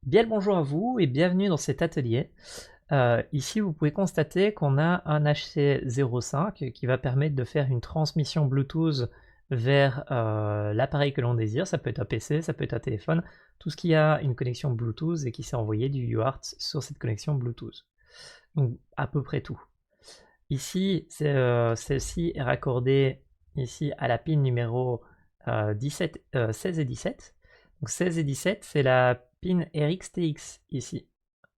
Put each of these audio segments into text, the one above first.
Bien le bonjour à vous et bienvenue dans cet atelier. Ici, vous pouvez constater qu'on a un HC05 qui va permettre de faire une transmission Bluetooth vers l'appareil que l'on désire. Ça peut être un PC, ça peut être un téléphone, tout ce qui a une connexion Bluetooth et qui s'est envoyé du UART sur cette connexion Bluetooth. Donc à peu près tout. Ici, celle-ci est raccordée ici à la pin numéro 16 et 17. Donc 16 et 17, c'est la pin RxTX ici.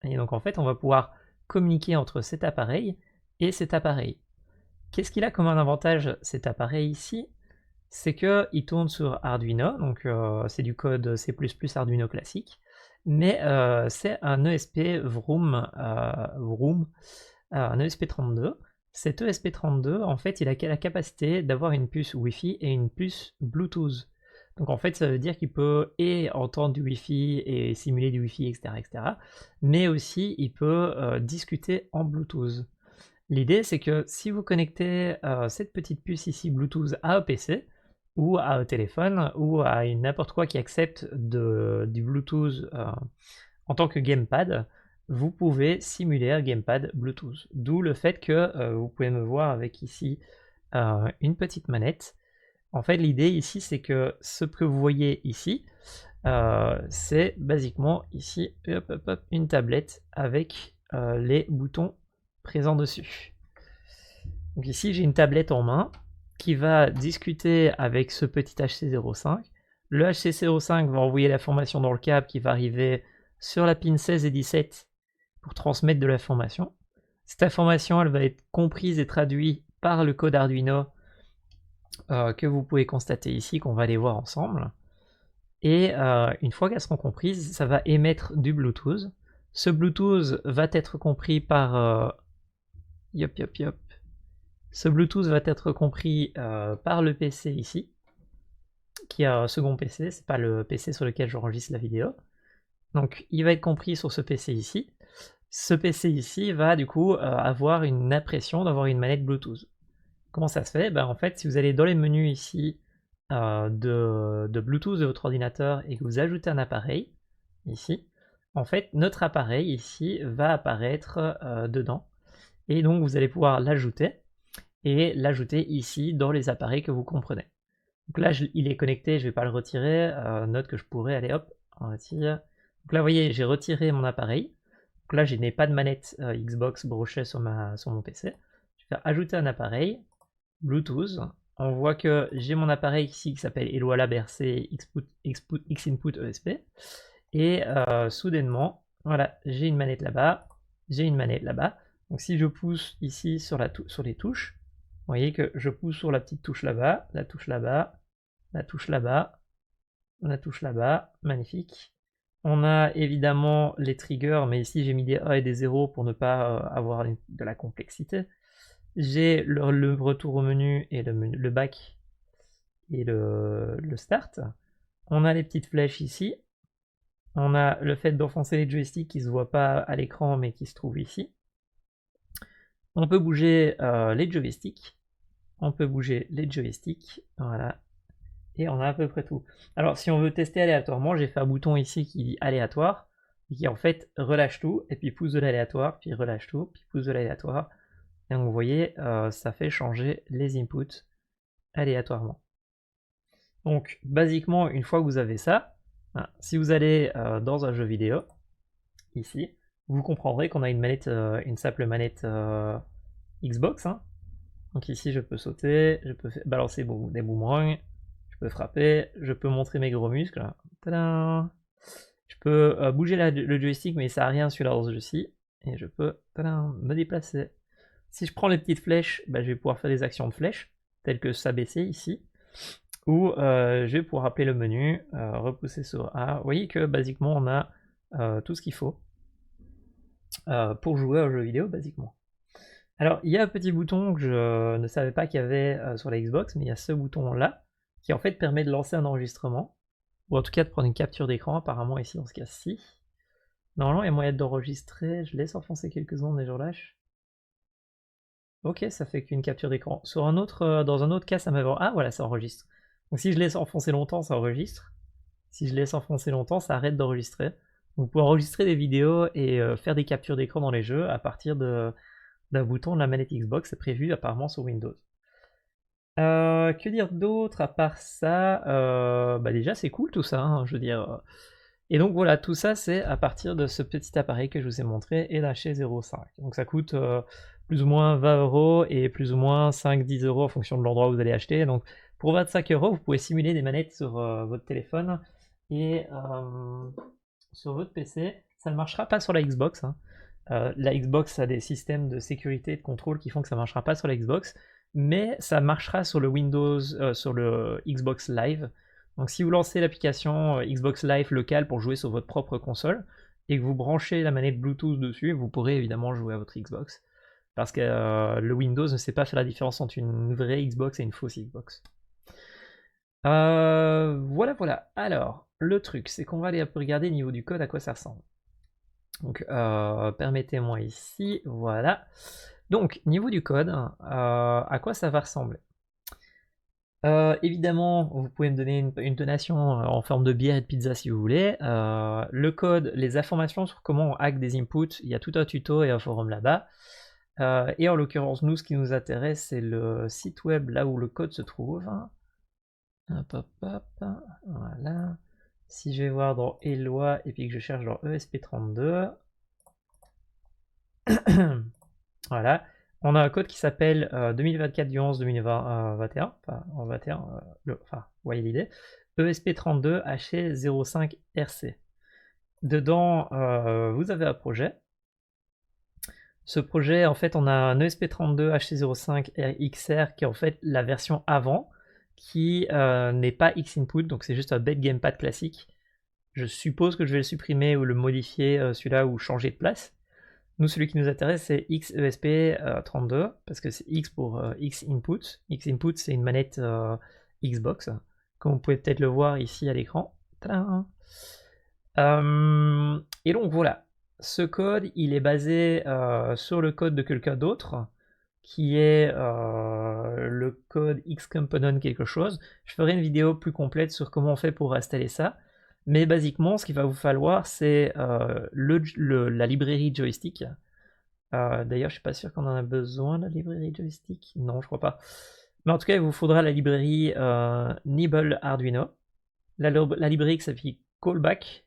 Et donc en fait, on va pouvoir communiquer entre cet appareil et cet appareil. Qu'est-ce qu'il a comme un avantage cet appareil ici? C'est qu'il tourne sur Arduino, donc c'est du code C++ Arduino classique, mais c'est un ESP Vroom, un ESP32. Cet ESP32, en fait, il a la capacité d'avoir une puce Wi-Fi et une puce Bluetooth. Donc en fait, ça veut dire qu'il peut entendre du Wi-Fi et simuler du Wi-Fi, etc., etc. Mais aussi, il peut discuter en Bluetooth. L'idée, c'est que si vous connectez cette petite puce ici Bluetooth à un PC, ou à un téléphone, ou à n'importe quoi qui accepte du Bluetooth en tant que gamepad, vous pouvez simuler un gamepad Bluetooth. D'où le fait que vous pouvez me voir avec ici une petite manette. En fait, l'idée ici, c'est que ce que vous voyez ici, c'est basiquement ici une tablette avec les boutons présents dessus. Donc ici, j'ai une tablette en main qui va discuter avec ce petit HC05. Le HC05 va envoyer l'information dans le câble qui va arriver sur la pin 16 et 17 pour transmettre de l'information. Cette information, elle va être comprise et traduite par le code Arduino que vous pouvez constater ici, qu'on va aller voir ensemble. Et une fois qu'elles seront comprises, ça va émettre du Bluetooth. Ce Bluetooth va être compris par... Ce Bluetooth va être compris par le PC ici, qui a un second PC, c'est pas le PC sur lequel j'enregistre la vidéo. Donc il va être compris sur ce PC ici. Ce PC ici va du coup avoir une impression d'avoir une manette Bluetooth. Comment ça se fait? En fait, si vous allez dans les menus ici de Bluetooth de votre ordinateur et que vous ajoutez un appareil, ici, en fait, notre appareil ici va apparaître dedans. Et donc vous allez pouvoir l'ajouter et l'ajouter ici dans les appareils que vous comprenez. Donc là, il est connecté, je ne vais pas le retirer. Note que je pourrais, allez hop, on retire. Donc là, vous voyez, j'ai retiré mon appareil. Donc là, je n'ai pas de manette Xbox brochée sur mon PC. Je vais faire ajouter un appareil, Bluetooth. On voit que j'ai mon appareil ici qui s'appelle Eloalab RC Xinput ESP. Et soudainement, voilà, j'ai une manette là-bas, j'ai une manette là-bas. Donc si je pousse ici sur les touches, vous voyez que je pousse sur la petite touche là-bas, la touche là-bas, la touche là-bas, la touche là-bas, magnifique. On a évidemment les triggers, mais ici j'ai mis des 1 et des 0 pour ne pas avoir de la complexité. J'ai le retour au menu et le back et le start. On a les petites flèches ici. On a le fait d'enfoncer les joysticks qui ne se voient pas à l'écran mais qui se trouvent ici. On peut bouger les joysticks. On peut bouger les joysticks. Voilà. Et on a à peu près tout. Alors si on veut tester aléatoirement, j'ai fait un bouton ici qui dit aléatoire, et qui en fait relâche tout, et puis pousse de l'aléatoire, puis relâche tout, puis pousse de l'aléatoire. Et donc vous voyez, ça fait changer les inputs aléatoirement. Donc basiquement, une fois que vous avez ça, hein, si vous allez dans un jeu vidéo, ici, vous comprendrez qu'on a une simple manette Xbox. Hein. Donc ici je peux sauter, je peux balancer des boomerangs, je peux frapper, je peux montrer mes gros muscles. Tadam. Je peux bouger le joystick, mais ça n'a rien sur la ci. Et je peux me déplacer. Si je prends les petites flèches, je vais pouvoir faire des actions de flèches, telles que s'abaisser ici. Ou je vais pouvoir appeler le menu, repousser sur A. Vous voyez que basiquement on a tout ce qu'il faut pour jouer au jeu vidéo, basiquement. Alors, il y a un petit bouton que je ne savais pas qu'il y avait sur la Xbox, mais il y a ce bouton-là, qui en fait permet de lancer un enregistrement, ou en tout cas de prendre une capture d'écran, apparemment ici dans ce cas-ci. Normalement, il y a moyen d'enregistrer, je laisse enfoncer quelques secondes et je relâche. Ok, ça fait qu'une capture d'écran. Dans un autre cas, ça m'avait... Ah voilà, ça enregistre. Donc si je laisse enfoncer longtemps, ça enregistre. Si je laisse enfoncer longtemps, ça arrête d'enregistrer. Vous pouvez enregistrer des vidéos et faire des captures d'écran dans les jeux à partir d'un bouton de la manette Xbox, c'est prévu apparemment sur Windows. Que dire d'autre à part ça? Bah déjà c'est cool tout ça, hein, je veux dire. Et donc voilà, tout ça c'est à partir de ce petit appareil que je vous ai montré et lâché 0,5. Donc ça coûte plus ou moins 20 € et plus ou moins 5-10 € en fonction de l'endroit où vous allez acheter. Donc pour 25 €, vous pouvez simuler des manettes sur votre téléphone et sur votre PC. Ça ne marchera pas sur la Xbox, hein. La Xbox a des systèmes de sécurité et de contrôle qui font que ça ne marchera pas sur la Xbox, mais ça marchera sur le Windows, sur le Xbox Live. Donc si vous lancez l'application Xbox Live locale pour jouer sur votre propre console, et que vous branchez la manette Bluetooth dessus, vous pourrez évidemment jouer à votre Xbox. Parce que le Windows ne sait pas faire la différence entre une vraie Xbox et une fausse Xbox. Voilà, voilà. Alors, le truc, c'est qu'on va aller un peu regarder au niveau du code à quoi ça ressemble. Donc, permettez-moi ici, voilà. Donc, niveau du code, à quoi ça va ressembler? Évidemment, vous pouvez me donner une donation en forme de bière et de pizza si vous voulez. Le code, les informations sur comment on hack des inputs, il y a tout un tuto et un forum là-bas. Et en l'occurrence, nous, ce qui nous intéresse, c'est le site web là où le code se trouve. Hop, hop, hop, voilà. Si je vais voir dans Eloi et puis que je cherche dans ESP32, voilà, on a un code qui s'appelle 2024 du 11 2021, enfin en 21, enfin, vous voyez l'idée, ESP32 HC05 RC. Dedans, vous avez un projet. Ce projet, en fait, on a un ESP32 HC05 XR qui est en fait la version avant, qui n'est pas Xinput, donc c'est juste un bête gamepad classique. Je suppose que je vais le supprimer ou le modifier celui-là ou changer de place. Nous, celui qui nous intéresse, c'est XESP32, parce que c'est X pour Xinput. Xinput, c'est une manette Xbox, comme vous pouvez peut-être le voir ici à l'écran. Et donc voilà, ce code, il est basé sur le code de quelqu'un d'autre, qui est le code Xcomponent quelque chose. Je ferai une vidéo plus complète sur comment on fait pour installer ça. Mais basiquement, ce qu'il va vous falloir, c'est la librairie joystick. D'ailleurs, je suis pas sûr qu'on en a besoin, la librairie joystick. Non, je crois pas. Mais en tout cas, il vous faudra la librairie Nibble Arduino, la librairie qui s'appelle Callback,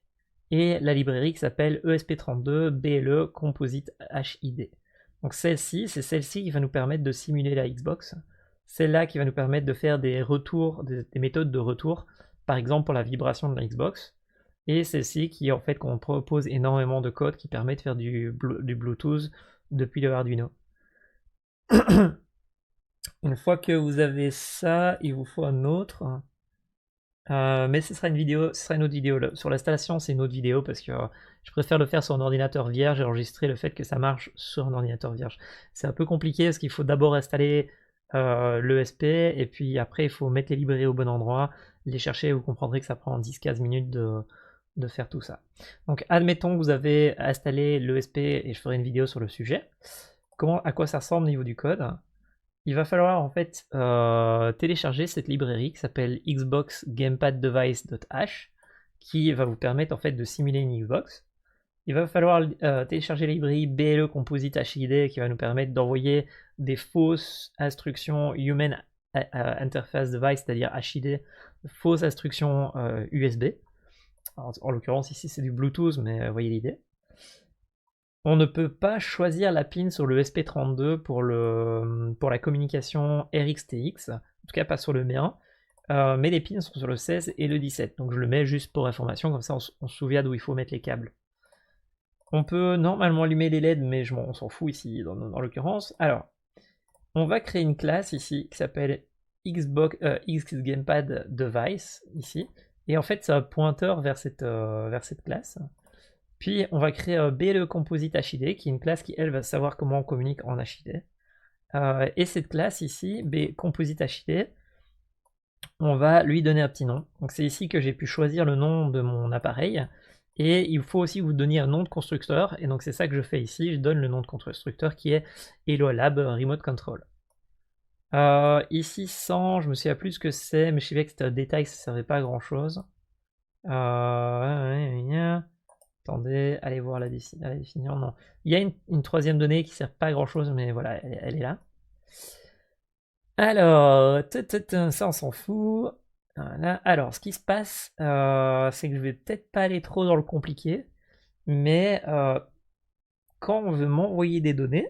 et la librairie qui s'appelle ESP32 BLE Composite HID. Donc celle-ci, c'est celle-ci qui va nous permettre de simuler la Xbox. Celle-là qui va nous permettre de faire des retours, des méthodes de retour, par exemple pour la vibration de la Xbox. Et celle-ci qui en fait qu'on propose énormément de code qui permet de faire du Bluetooth depuis le Arduino. Une fois que vous avez ça, il vous faut un autre. Mais ce sera une vidéo, ce sera une autre vidéo. Sur l'installation, c'est une autre vidéo parce que je préfère le faire sur un ordinateur vierge et enregistrer le fait que ça marche sur un ordinateur vierge. C'est un peu compliqué parce qu'il faut d'abord installer l'ESP et puis après il faut mettre les librairies au bon endroit, les chercher et vous comprendrez que ça prend 10-15 minutes de faire tout ça. Donc admettons que vous avez installé l'ESP et je ferai une vidéo sur le sujet. À quoi ça ressemble au niveau du code? Il va falloir en fait télécharger cette librairie qui s'appelle Xbox Gamepad Device.h qui va vous permettre en fait de simuler une Xbox. Il va falloir télécharger la librairie BLE Composite HID qui va nous permettre d'envoyer des fausses instructions Human Interface Device, c'est-à-dire HID, fausses instructions USB. Alors, en l'occurrence ici c'est du Bluetooth, mais vous voyez l'idée. On ne peut pas choisir la pin sur le SP32 pour la communication RxTX, en tout cas pas sur le mien, mais les pins sont sur le 16 et le 17, donc je le mets juste pour information, comme ça on se souvient d'où il faut mettre les câbles. On peut normalement allumer les LED, mais on s'en fout ici dans l'occurrence. Alors, on va créer une classe ici qui s'appelle XGamepad Device, ici, et en fait c'est un pointeur vers cette classe. Puis on va créer BLE Composite HID, qui est une classe qui, elle, va savoir comment on communique en HID. Et cette classe ici, B Composite HID, on va lui donner un petit nom. Donc c'est ici que j'ai pu choisir le nom de mon appareil. Et il faut aussi vous donner un nom de constructeur. Et donc c'est ça que je fais ici, je donne le nom de constructeur qui est Elolab Remote Control. Ici 100, je me souviens plus ce que c'est, mais je savais que c'était un détail, ça ne servait pas à grand chose. Attendez, allez voir la définition. Non. Il y a une troisième donnée qui sert pas à grand chose, mais voilà, elle est là. Alors, ça on s'en fout. Voilà. Alors, ce qui se passe, c'est que je vais peut-être pas aller trop dans le compliqué, mais quand on veut m'envoyer des données,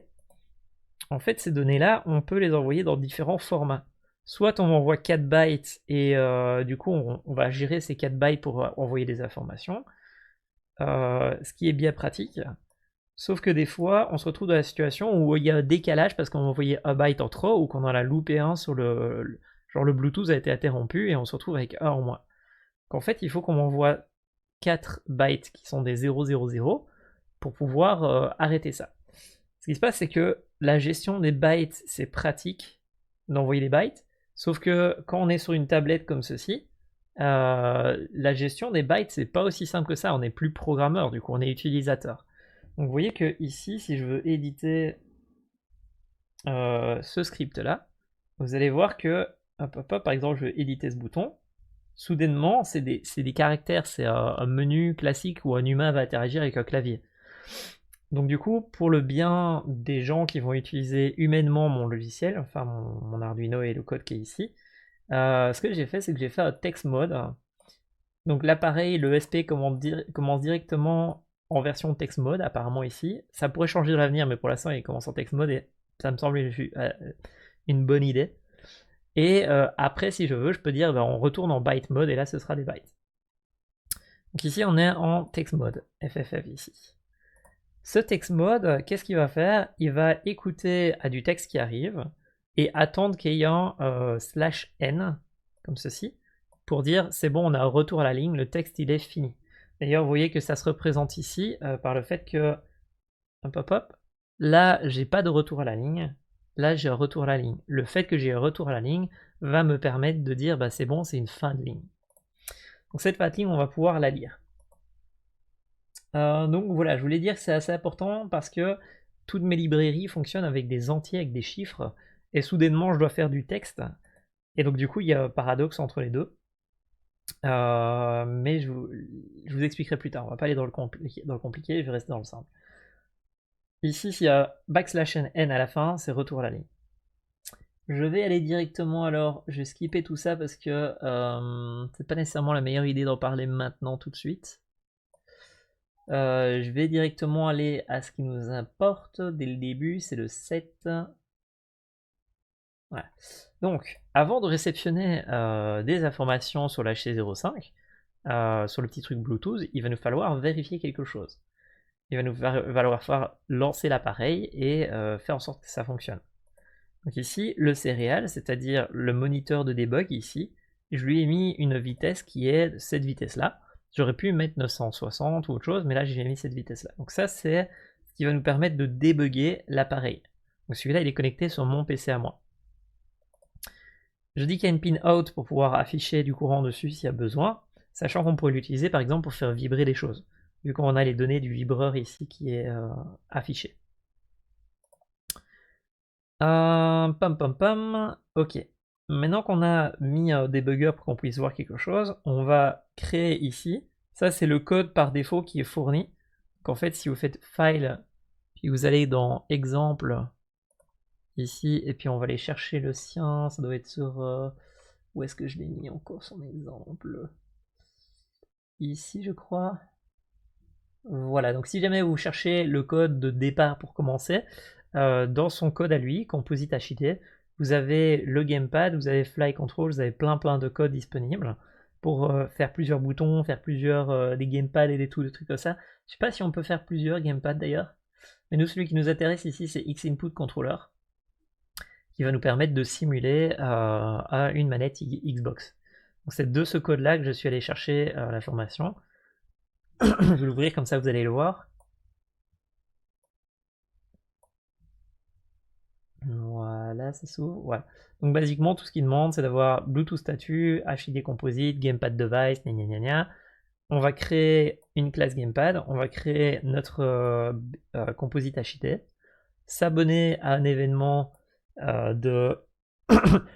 en fait, ces données-là, on peut les envoyer dans différents formats. Soit on m'envoie 4 bytes et du coup, on va gérer ces 4 bytes pour envoyer des informations, ce qui est bien pratique. Sauf que des fois, on se retrouve dans la situation où il y a un décalage parce qu'on a envoyé un byte en trop ou qu'on en a loupé un sur genre le Bluetooth a été interrompu et on se retrouve avec un en moins. Qu'en fait, il faut qu'on m'envoie 4 bytes qui sont des 000 pour pouvoir arrêter ça. Ce qui se passe, c'est que la gestion des bytes, c'est pratique d'envoyer des bytes, sauf que quand on est sur une tablette comme ceci, la gestion des bytes, c'est pas aussi simple que ça. On n'est plus programmeur, du coup, on est utilisateur. Donc vous voyez que ici, si je veux éditer ce script-là, vous allez voir que, par exemple, je veux éditer ce bouton. Soudainement, c'est des caractères, c'est un menu classique où un humain va interagir avec un clavier. Donc du coup, pour le bien des gens qui vont utiliser humainement mon logiciel, enfin mon Arduino et le code qui est ici, ce que j'ai fait, c'est que j'ai fait un text mode. Donc l'appareil, le SP commence directement en version text mode, apparemment ici. Ça pourrait changer dans l'avenir, mais pour l'instant, il commence en text mode et ça me semble une bonne idée. Et après, si je veux, je peux dire on retourne en byte mode et là, ce sera des bytes. Donc ici, on est en text mode, FFF ici. Ce text mode, qu'est-ce qu'il va faire? Il va écouter à du texte qui arrive et attendre qu'il y ait un /n, comme ceci, pour dire c'est bon, on a un retour à la ligne, le texte il est fini. D'ailleurs, vous voyez que ça se représente ici par le fait que, hop, là j'ai pas de retour à la ligne, là j'ai un retour à la ligne. Le fait que j'ai un retour à la ligne va me permettre de dire bah, c'est bon, c'est une fin de ligne. Donc cette fin de ligne, on va pouvoir la lire. Donc voilà, je voulais dire que c'est assez important parce que toutes mes librairies fonctionnent avec des entiers, avec des chiffres, et soudainement je dois faire du texte, et donc du coup il y a un paradoxe entre les deux. Mais je vous expliquerai plus tard, on va pas aller dans le compliqué, je vais rester dans le simple. Ici, s'il y a \n à la fin, c'est retour à la ligne. Je vais aller directement alors, je vais skipper tout ça parce que c'est pas nécessairement la meilleure idée d'en parler maintenant tout de suite. Je vais directement aller à ce qui nous importe dès le début, c'est le 7. Voilà. Donc, avant de réceptionner des informations sur l'HC05, sur le petit truc Bluetooth, il va nous falloir vérifier quelque chose. Il va nous falloir faire lancer l'appareil et faire en sorte que ça fonctionne. Donc ici, le serial, c'est-à-dire le moniteur de debug ici, je lui ai mis une vitesse qui est cette vitesse-là. J'aurais pu mettre 960 ou autre chose, mais là j'ai mis cette vitesse-là. Donc ça, c'est ce qui va nous permettre de débugger l'appareil. Donc celui-là, il est connecté sur mon PC à moi. Je dis qu'il y a une pin out pour pouvoir afficher du courant dessus s'il y a besoin, sachant qu'on pourrait l'utiliser par exemple pour faire vibrer des choses, vu qu'on a les données du vibreur ici qui est affiché. Ok. Maintenant qu'on a mis un debugger pour qu'on puisse voir quelque chose, on va créer ici. Ça, c'est le code par défaut qui est fourni. Donc en fait, si vous faites File, puis vous allez dans Exemple, ici, et puis on va aller chercher le sien. Ça doit être sur... où est-ce que je l'ai mis encore son exemple? Ici, je crois. Voilà, donc si jamais vous cherchez le code de départ pour commencer, dans son code à lui, Composite HID, vous avez le gamepad, vous avez Fly Control, vous avez plein de codes disponibles pour faire plusieurs boutons, faire plusieurs des gamepads et des trucs comme ça. Je sais pas si on peut faire plusieurs gamepads d'ailleurs, mais nous celui qui nous intéresse ici c'est X-Input Controller, qui va nous permettre de simuler à une manette Xbox. Donc c'est de ce code là que je suis allé chercher l'information. Je vais l'ouvrir comme ça vous allez le voir. Voilà, ça s'ouvre. Voilà. Donc basiquement, tout ce qu'il demande, c'est d'avoir Bluetooth statut, HID composite, gamepad device, gna gna gna. On va créer une classe gamepad, on va créer notre composite HID, s'abonner à un événement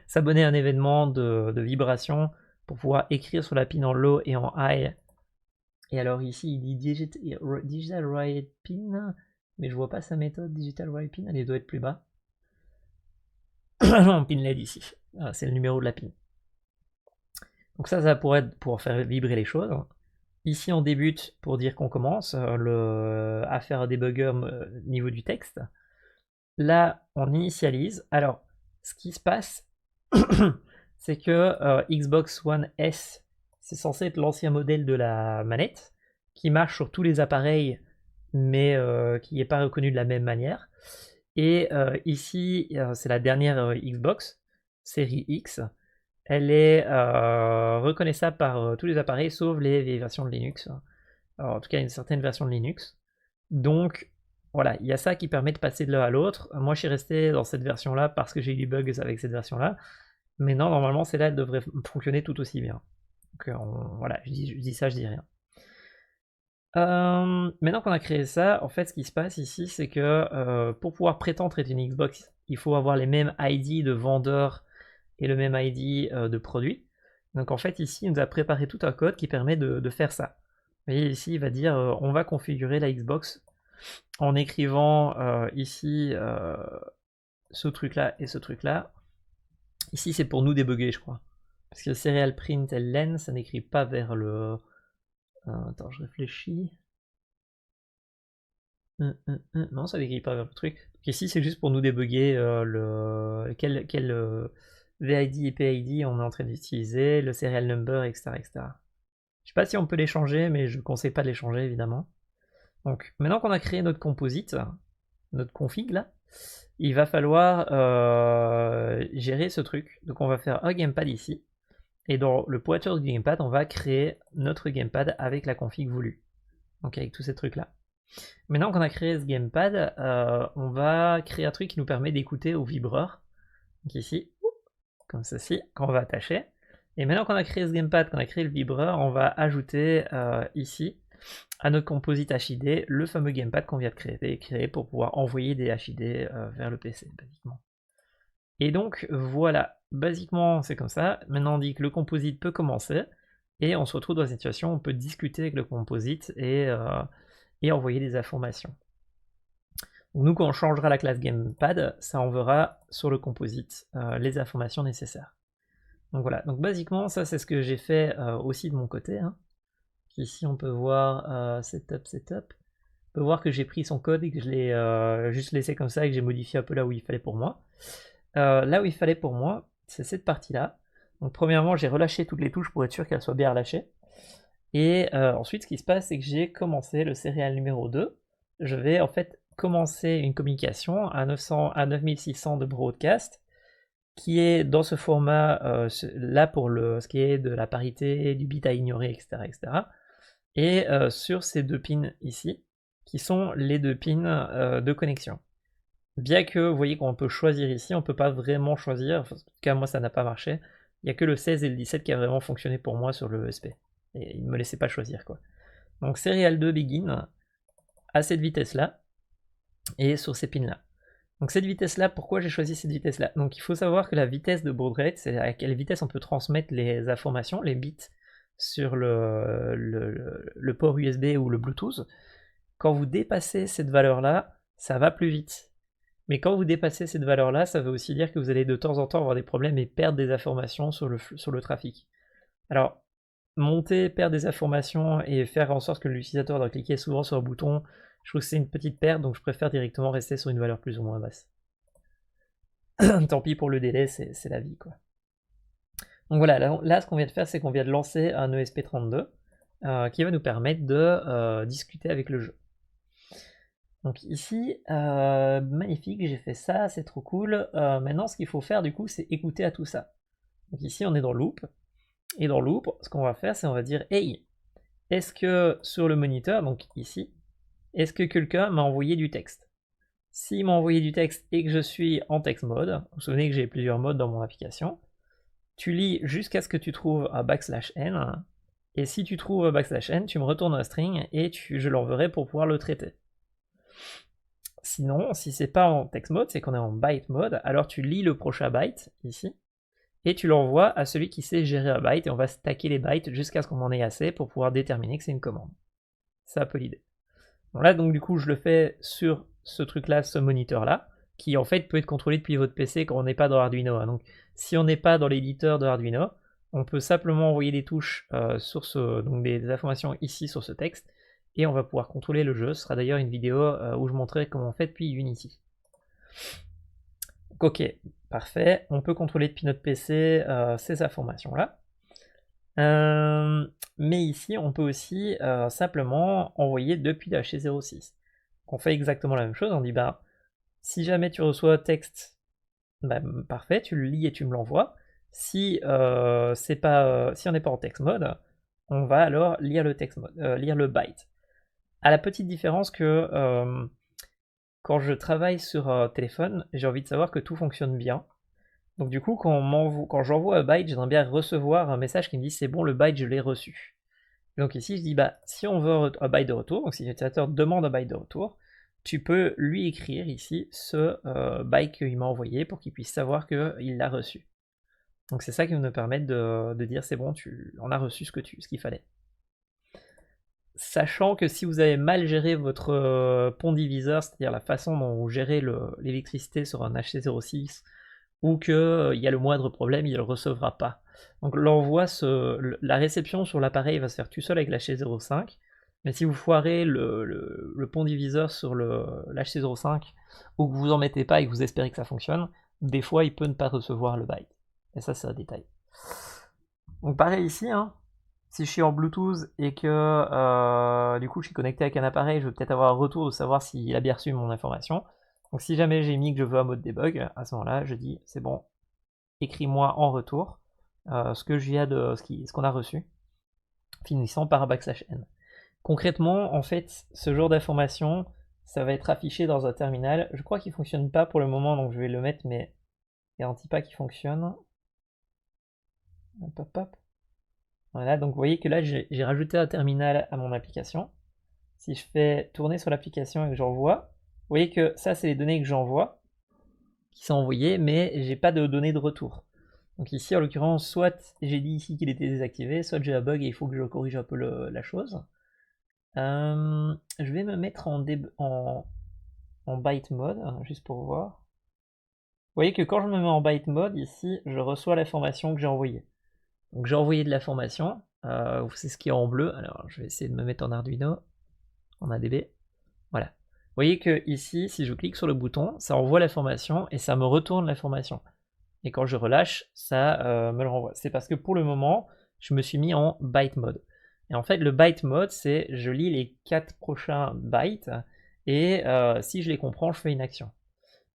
s'abonner à un événement de vibration pour pouvoir écrire sur la pin en low et en high Et alors ici, il dit digital write pin, mais je vois pas sa méthode digital write pin, elle doit être plus bas. Non, pin LED ici. Ah, c'est le numéro de la pin. Donc ça pourrait être pour faire vibrer les choses. Ici, on débute pour dire qu'on commence à faire un debugger niveau du texte. Là, on initialise. Alors, ce qui se passe, c'est que Xbox One S, c'est censé être l'ancien modèle de la manette, qui marche sur tous les appareils, mais qui n'est pas reconnu de la même manière. Et ici, c'est la dernière Xbox, série X. Elle est reconnaissable par tous les appareils, sauf les vieilles versions de Linux. Alors, en tout cas, une certaine version de Linux. Donc, voilà, il y a ça qui permet de passer de l'un à l'autre. Moi, je suis resté dans cette version-là parce que j'ai eu des bugs avec cette version-là. Mais non, normalement, celle-là, elle devrait fonctionner tout aussi bien. Donc, voilà, je dis ça, je dis rien. Maintenant qu'on a créé ça, en fait, ce qui se passe ici, c'est que pour pouvoir prétendre être une Xbox, il faut avoir les mêmes ID de vendeur et le même ID de produit. Donc, en fait, ici, il nous a préparé tout un code qui permet de faire ça. Vous voyez, ici, il va dire on va configurer la Xbox en écrivant ici ce truc-là et ce truc-là. Ici, c'est pour nous débugger, je crois. Parce que serial print len, ça n'écrit pas vers le... attends, je réfléchis. Non, ça n'écrit pas vers le truc. Donc ici, c'est juste pour nous débugger quel VID et PID on est en train d'utiliser, le serial number, etc., etc. Je sais pas si on peut les changer, mais je ne conseille pas de les changer, évidemment. Donc, maintenant qu'on a créé notre composite, notre config, là, il va falloir gérer ce truc. Donc, on va faire un gamepad ici. Et dans le pointeur du gamepad, on va créer notre gamepad avec la config voulue. Donc, avec tous ces trucs-là. Maintenant qu'on a créé ce gamepad, on va créer un truc qui nous permet d'écouter au vibreur. Donc ici, comme ceci, qu'on va attacher. Et maintenant qu'on a créé ce gamepad, qu'on a créé le vibreur, on va ajouter ici à notre composite HID le fameux gamepad qu'on vient de créer pour pouvoir envoyer des HID vers le PC, basiquement. Et donc voilà, basiquement c'est comme ça. Maintenant on dit que le composite peut commencer, et on se retrouve dans une situation où on peut discuter avec le composite et envoyer des informations. Donc nous, quand on changera la classe gamepad, ça enverra sur le composite les informations nécessaires. Donc voilà, donc basiquement ça c'est ce que j'ai fait aussi de mon côté. Hein. Ici on peut voir setup. On peut voir que j'ai pris son code et que je l'ai juste laissé comme ça et que j'ai modifié un peu là où il fallait pour moi. Là où il fallait pour moi, c'est cette partie-là. Donc premièrement, j'ai relâché toutes les touches pour être sûr qu'elles soient bien relâchées. Et ensuite, ce qui se passe, c'est que j'ai commencé le serial numéro 2. Je vais en fait commencer une communication à 9600 de broadcast, qui est dans ce format là pour ce qui est de la parité, du bit à ignorer, etc. etc. Et sur ces deux pins ici, qui sont les deux pins de connexion. Bien que vous voyez qu'on peut choisir ici, on ne peut pas vraiment choisir, en tout cas moi ça n'a pas marché. Il n'y a que le 16 et le 17 qui a vraiment fonctionné pour moi sur le ESP. Et il ne me laissait pas choisir quoi. Donc serial 2 begin à cette vitesse là et sur ces pins là. Donc cette vitesse là, pourquoi j'ai choisi cette vitesse là? Donc il faut savoir que la vitesse de baud rate, c'est à quelle vitesse on peut transmettre les informations, les bits sur le port USB ou le Bluetooth. Quand vous dépassez cette valeur là, ça va plus vite. Mais quand vous dépassez cette valeur là, ça veut aussi dire que vous allez de temps en temps avoir des problèmes et perdre des informations sur le trafic. Alors monter, perdre des informations et faire en sorte que l'utilisateur doit cliquer souvent sur un bouton, je trouve que c'est une petite perte, donc je préfère directement rester sur une valeur plus ou moins basse. Tant pis pour le délai, c'est la vie quoi. Donc voilà, là ce qu'on vient de faire, c'est qu'on vient de lancer un ESP32 qui va nous permettre de discuter avec le jeu. Donc ici, magnifique, j'ai fait ça, c'est trop cool. Maintenant ce qu'il faut faire du coup, c'est écouter à tout ça. Donc ici on est dans Loop, et dans Loop, ce qu'on va faire, c'est on va dire hey, est-ce que sur le moniteur, donc ici, est-ce que quelqu'un m'a envoyé du texte? S'il m'a envoyé du texte et que je suis en text mode, vous vous souvenez que j'ai plusieurs modes dans mon application, tu lis jusqu'à ce que tu trouves un \n, et si tu trouves un \n, tu me retournes un string et je l'enverrai pour pouvoir le traiter. Sinon, si c'est pas en text mode, c'est qu'on est en byte mode, alors tu lis le prochain byte, ici, et tu l'envoies à celui qui sait gérer un byte, et on va stacker les bytes jusqu'à ce qu'on en ait assez pour pouvoir déterminer que c'est une commande. C'est un peu l'idée. Bon, là, donc du coup, je le fais sur ce truc-là, ce moniteur-là, qui en fait peut être contrôlé depuis votre PC quand on n'est pas dans Arduino. Hein. Donc, si on n'est pas dans l'éditeur de Arduino, on peut simplement envoyer des touches sur donc des informations ici sur ce texte, et on va pouvoir contrôler le jeu. Ce sera d'ailleurs une vidéo où je montrerai comment on fait depuis Unity. Donc, ok, parfait. On peut contrôler depuis notre PC ces informations-là. Mais ici, on peut aussi simplement envoyer depuis la HC06. On fait exactement la même chose, on dit bah si jamais tu reçois texte, bah, parfait, tu le lis et tu me l'envoies. Si c'est pas, si on n'est pas en text mode, on va alors lire le text mode, lire le byte. À la petite différence que quand je travaille sur téléphone, j'ai envie de savoir que tout fonctionne bien. Donc du coup, quand j'envoie un byte, j'aimerais bien recevoir un message qui me dit c'est bon, le byte je l'ai reçu. Donc ici, je dis bah si on veut un byte de retour, donc si l'utilisateur demande un byte de retour, tu peux lui écrire ici ce byte qu'il m'a envoyé pour qu'il puisse savoir qu'il l'a reçu. Donc c'est ça qui va nous permettre de dire c'est bon, on a reçu ce qu'il fallait. Sachant que si vous avez mal géré votre pont diviseur, c'est-à-dire la façon dont vous gérez l'électricité sur un HC06, ou qu'il y a le moindre problème, il ne le recevra pas. Donc l'envoi, la réception sur l'appareil va se faire tout seul avec l'HC05, mais si vous foirez le pont diviseur sur l'HC05, ou que vous en mettez pas et que vous espérez que ça fonctionne, des fois il peut ne pas recevoir le byte. Et ça c'est un détail. Donc pareil ici, hein, si je suis en Bluetooth et que du coup je suis connecté avec un appareil, je veux peut-être avoir un retour de savoir s'il a bien reçu mon information. Donc si jamais j'ai mis que je veux un mode debug, à ce moment-là, je dis c'est bon, écris-moi en retour ce qu'on a reçu, finissant par \n. Concrètement, en fait, ce genre d'information, ça va être affiché dans un terminal. Je crois qu'il ne fonctionne pas pour le moment, donc je vais le mettre, mais garantis pas qu'il fonctionne. Hop, hop, hop. Voilà, donc vous voyez que là, j'ai rajouté un terminal à mon application. Si je fais tourner sur l'application et que j'envoie, vous voyez que ça, c'est les données que j'envoie, qui sont envoyées, mais j'ai pas de données de retour. Donc ici, en l'occurrence, soit j'ai dit ici qu'il était désactivé, soit j'ai un bug et il faut que je corrige un peu la chose. Je vais me mettre en byte mode, juste pour voir. Vous voyez que quand je me mets en byte mode, ici, je reçois l'information que j'ai envoyée. Donc j'ai envoyé de l'information, c'est ce qui est en bleu. Alors je vais essayer de me mettre en Arduino, en ADB. Voilà. Vous voyez que ici, si je clique sur le bouton, ça envoie l'information et ça me retourne l'information. Et quand je relâche, ça me le renvoie. C'est parce que pour le moment, je me suis mis en byte mode. Et en fait, le byte mode, c'est je lis les 4 prochains bytes et si je les comprends, je fais une action.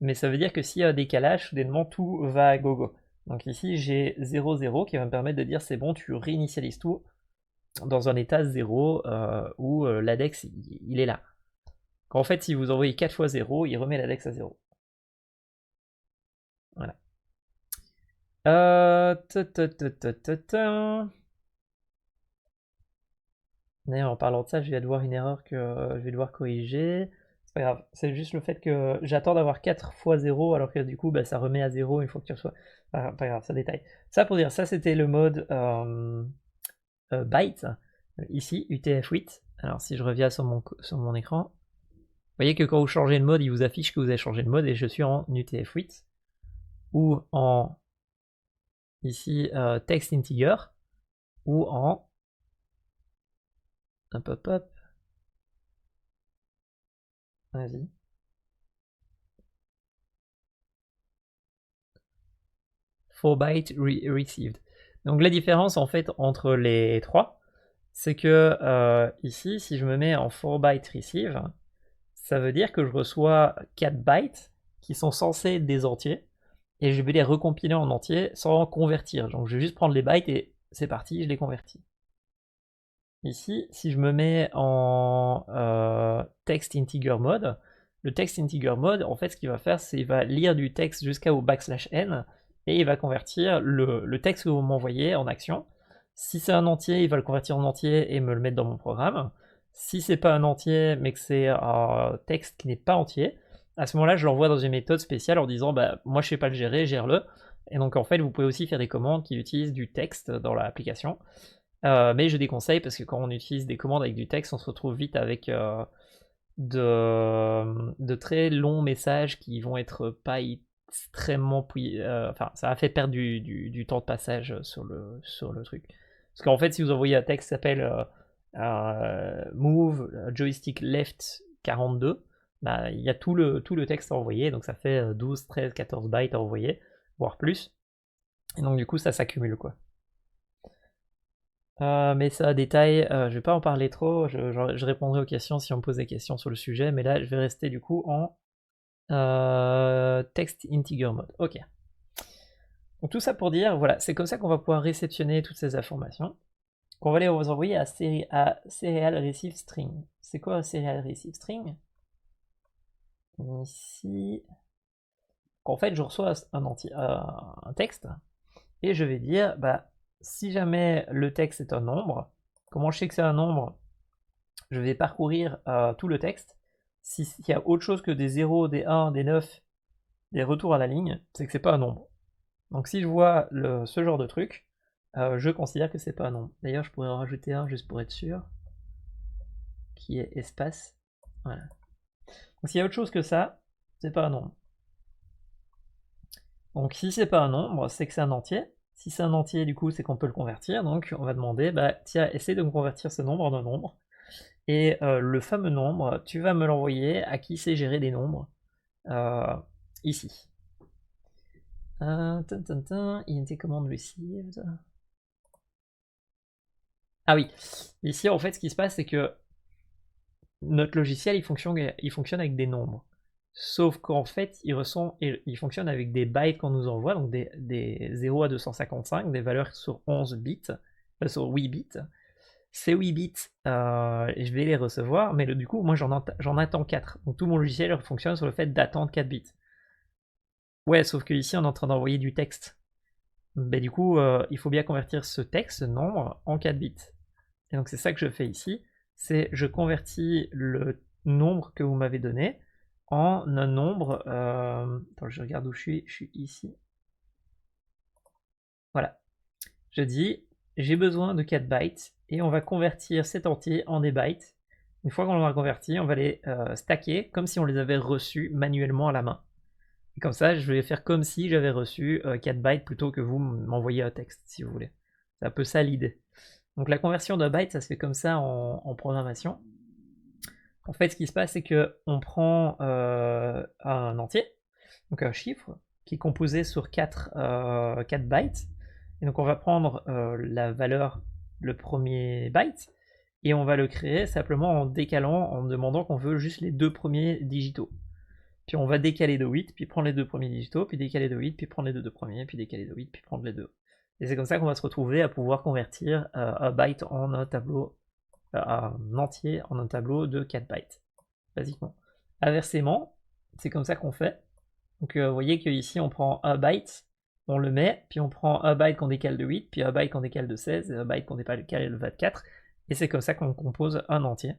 Mais ça veut dire que s'il y a un décalage, soudainement tout va à gogo. Donc ici, j'ai 0, 0 qui va me permettre de dire c'est bon, tu réinitialises tout dans un état 0 où l'index il est là. En fait, si vous envoyez 4 fois 0, il remet l'index à 0. Voilà. D'ailleurs, en parlant de ça, je viens de voir une erreur que je vais devoir corriger. C'est pas grave, c'est juste le fait que j'attends d'avoir 4 fois 0, alors que du coup, bah, ça remet à 0 une fois que tu reçois. Pas grave, ça détaille. Ça pour dire, ça c'était le mode byte. Ici, UTF-8. Alors si je reviens sur mon écran, vous voyez que quand vous changez de mode, il vous affiche que vous avez changé de mode et je suis en UTF-8 ou en ici text integer ou en hop hop hop. Vas-y. For byte received. Donc la différence en fait entre les trois, c'est que ici, si je me mets en 4 byte receive, ça veut dire que je reçois 4 bytes qui sont censés être des entiers, et je vais les recompiler en entiers sans convertir. Donc je vais juste prendre les bytes et c'est parti, je les convertis. Ici, si je me mets en text integer mode, le text integer mode, en fait, ce qu'il va faire, c'est qu'il va lire du texte jusqu'au \n et il va convertir le texte que vous m'envoyez en action. Si c'est un entier, il va le convertir en entier et me le mettre dans mon programme. Si c'est pas un entier, mais que c'est un texte qui n'est pas entier, à ce moment-là, je l'envoie dans une méthode spéciale en disant bah, moi je sais pas le gérer, gère-le. Et donc en fait, vous pouvez aussi faire des commandes qui utilisent du texte dans l'application. Mais je déconseille parce que quand on utilise des commandes avec du texte, on se retrouve vite avec de très longs messages qui vont être pas extrêmement enfin, ça va faire perdre du temps de passage sur le truc. Parce qu'en fait, si vous envoyez un texte qui s'appelle move joystick left 42, bah, il y a tout le texte à envoyer, donc ça fait 12, 13, 14 bytes à envoyer, voire plus. Et donc du coup, ça s'accumule, quoi. Mais ça, détail, je vais pas en parler trop, je répondrai aux questions si on me pose des questions sur le sujet, mais là, je vais rester du coup en text integer mode. Ok. Donc tout ça pour dire, voilà, c'est comme ça qu'on va pouvoir réceptionner toutes ces informations, qu'on va les envoyer à serial receive string. C'est quoi un serial receive string? Ici, en fait, je reçois un texte, et je vais dire, bah, si jamais le texte est un nombre, comment je sais que c'est un nombre? Je vais parcourir tout le texte. S'il y a autre chose que des 0, des 1, des 9, des retours à la ligne, c'est que c'est pas un nombre. Donc si je vois ce genre de truc, je considère que c'est pas un nombre. D'ailleurs, je pourrais en rajouter un juste pour être sûr, qui est espace. Voilà. Donc s'il y a autre chose que ça, c'est pas un nombre. Donc si c'est pas un nombre, c'est que c'est un entier. Si c'est un entier, du coup, c'est qu'on peut le convertir. Donc on va demander, bah tiens, essaie de me convertir ce nombre en un nombre. Et le fameux nombre, tu vas me l'envoyer à qui sait gérer des nombres, ici. INT command received. Ah oui, ici en fait ce qui se passe c'est que notre logiciel il fonctionne avec des nombres. Sauf qu'en fait il fonctionne avec des bytes qu'on nous envoie, donc des 0 à 255, des valeurs sur 11 bits, sur 8 bits. Ces 8 bits, je vais les recevoir, mais du coup moi j'en attends 4. Donc tout mon logiciel fonctionne sur le fait d'attendre 4 bits. Ouais, sauf que ici on est en train d'envoyer du texte. Ben, du coup, il faut bien convertir ce texte, ce nombre, en 4 bits. Et donc c'est ça que je fais ici, c'est je convertis le nombre que vous m'avez donné en un nombre, attends, je regarde où je suis ici. Voilà. Je dis, j'ai besoin de 4 bytes, et on va convertir cet entier en des bytes. Une fois qu'on l'aura converti, on va les stacker comme si on les avait reçus manuellement à la main. Et comme ça, je vais faire comme si j'avais reçu 4 bytes plutôt que vous m'envoyez un texte, si vous voulez. C'est un peu ça l'idée. Donc la conversion d'un byte, ça se fait comme ça en programmation. En fait, ce qui se passe, c'est qu'on prend un entier, donc un chiffre, qui est composé sur 4 bytes. Et donc on va prendre la valeur, le premier byte, et on va le créer simplement en décalant, en demandant qu'on veut juste les 2 premiers digitaux. Puis on va décaler de 8, puis prendre les 2 premiers digitaux, puis décaler de 8, puis prendre les 2 premiers, puis décaler de 8, puis prendre les 2. Et c'est comme ça qu'on va se retrouver à pouvoir convertir un byte en un tableau, un entier en un tableau de 4 bytes, basiquement. Inversement, c'est comme ça qu'on fait. Donc vous voyez qu'ici on prend un byte, on le met, puis on prend un byte qu'on décale de 8, puis un byte qu'on décale de 16, et un byte qu'on décale de 24, et c'est comme ça qu'on compose un entier.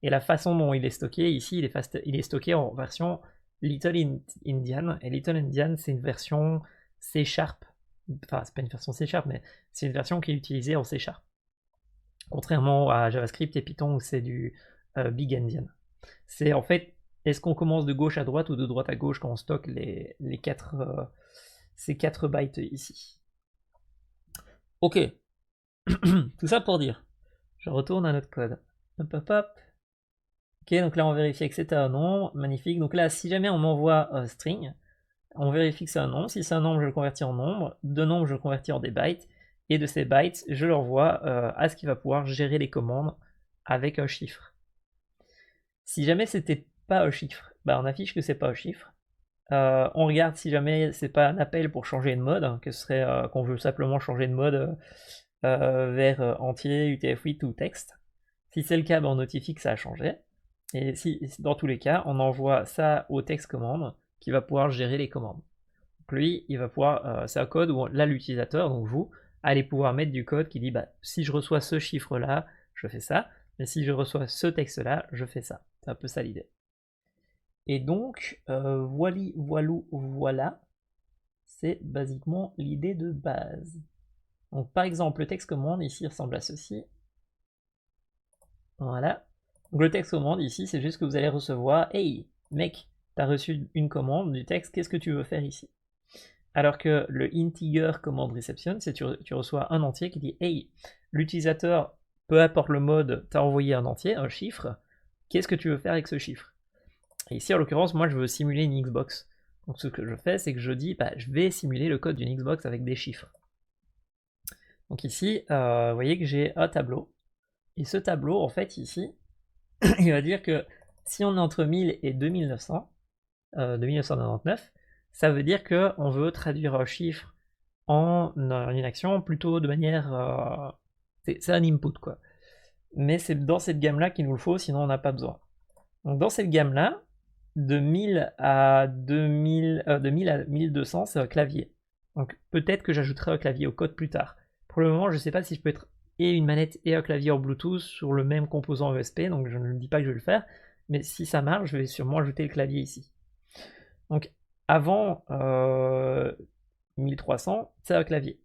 Et la façon dont il est stocké, ici il est stocké en version Little Indian, et Little Indian c'est une version C#, enfin c'est pas une version C#, mais c'est une version qui est utilisée en C#. Contrairement à JavaScript et Python où c'est du Big Endian. C'est en fait, est-ce qu'on commence de gauche à droite ou de droite à gauche quand on stocke ces 4 bytes ici. Ok, tout ça pour dire, je retourne à notre code. Hop hop hop. Ok, donc là on vérifie que c'est un nombre, magnifique. Donc là, si jamais on m'envoie un string, on vérifie que c'est un nombre. Si c'est un nombre, je le convertis en nombre. De nombre, je le convertis en des bytes. Et de ces bytes, je l'envoie à ce qui va pouvoir gérer les commandes avec un chiffre. Si jamais c'était pas un chiffre, bah on affiche que c'est pas un chiffre. On regarde si jamais c'est pas un appel pour changer de mode, que ce serait qu'on veut simplement changer de mode vers entier, UTF-8 ou texte. Si c'est le cas, bah, on notifie que ça a changé. Et si dans tous les cas, on envoie ça au texte commande qui va pouvoir gérer les commandes. Donc lui, il va pouvoir, c'est un code où là l'utilisateur, donc vous, allez pouvoir mettre du code qui dit bah si je reçois ce chiffre là, je fais ça, mais si je reçois ce texte là, je fais ça. C'est un peu ça l'idée. Et donc, voilà, C'est basiquement l'idée de base. Donc par exemple, le texte commande ici ressemble à ceci. Voilà. Donc le texte commande ici, c'est juste que vous allez recevoir « Hey, mec, t'as reçu une commande du texte, qu'est-ce que tu veux faire ici ?» Alors que le integer command reception, c'est tu reçois un entier qui dit « Hey, l'utilisateur, peu importe le mode, t'a envoyé un entier, un chiffre, qu'est-ce que tu veux faire avec ce chiffre ?» Et ici, en l'occurrence, moi, je veux simuler une Xbox. Donc ce que je fais, c'est que je dis, bah, je vais simuler le code d'une Xbox avec des chiffres. Donc ici, vous voyez que j'ai un tableau. Et ce tableau, en fait, ici, il va dire que si on est entre 1000 et 2900, 2999, ça veut dire qu'on veut traduire un chiffre en une action plutôt de manière... c'est un input, quoi. Mais c'est dans cette gamme-là qu'il nous le faut, sinon on n'a pas besoin. Donc dans cette gamme-là, de 1000 à 1200, c'est un clavier. Donc peut-être que j'ajouterai un clavier au code plus tard. Pour le moment, je ne sais pas si je peux être et une manette et un clavier en Bluetooth sur le même composant ESP, donc je ne dis pas que je vais le faire, mais si ça marche, je vais sûrement ajouter le clavier ici. Donc avant 1300, c'est un clavier.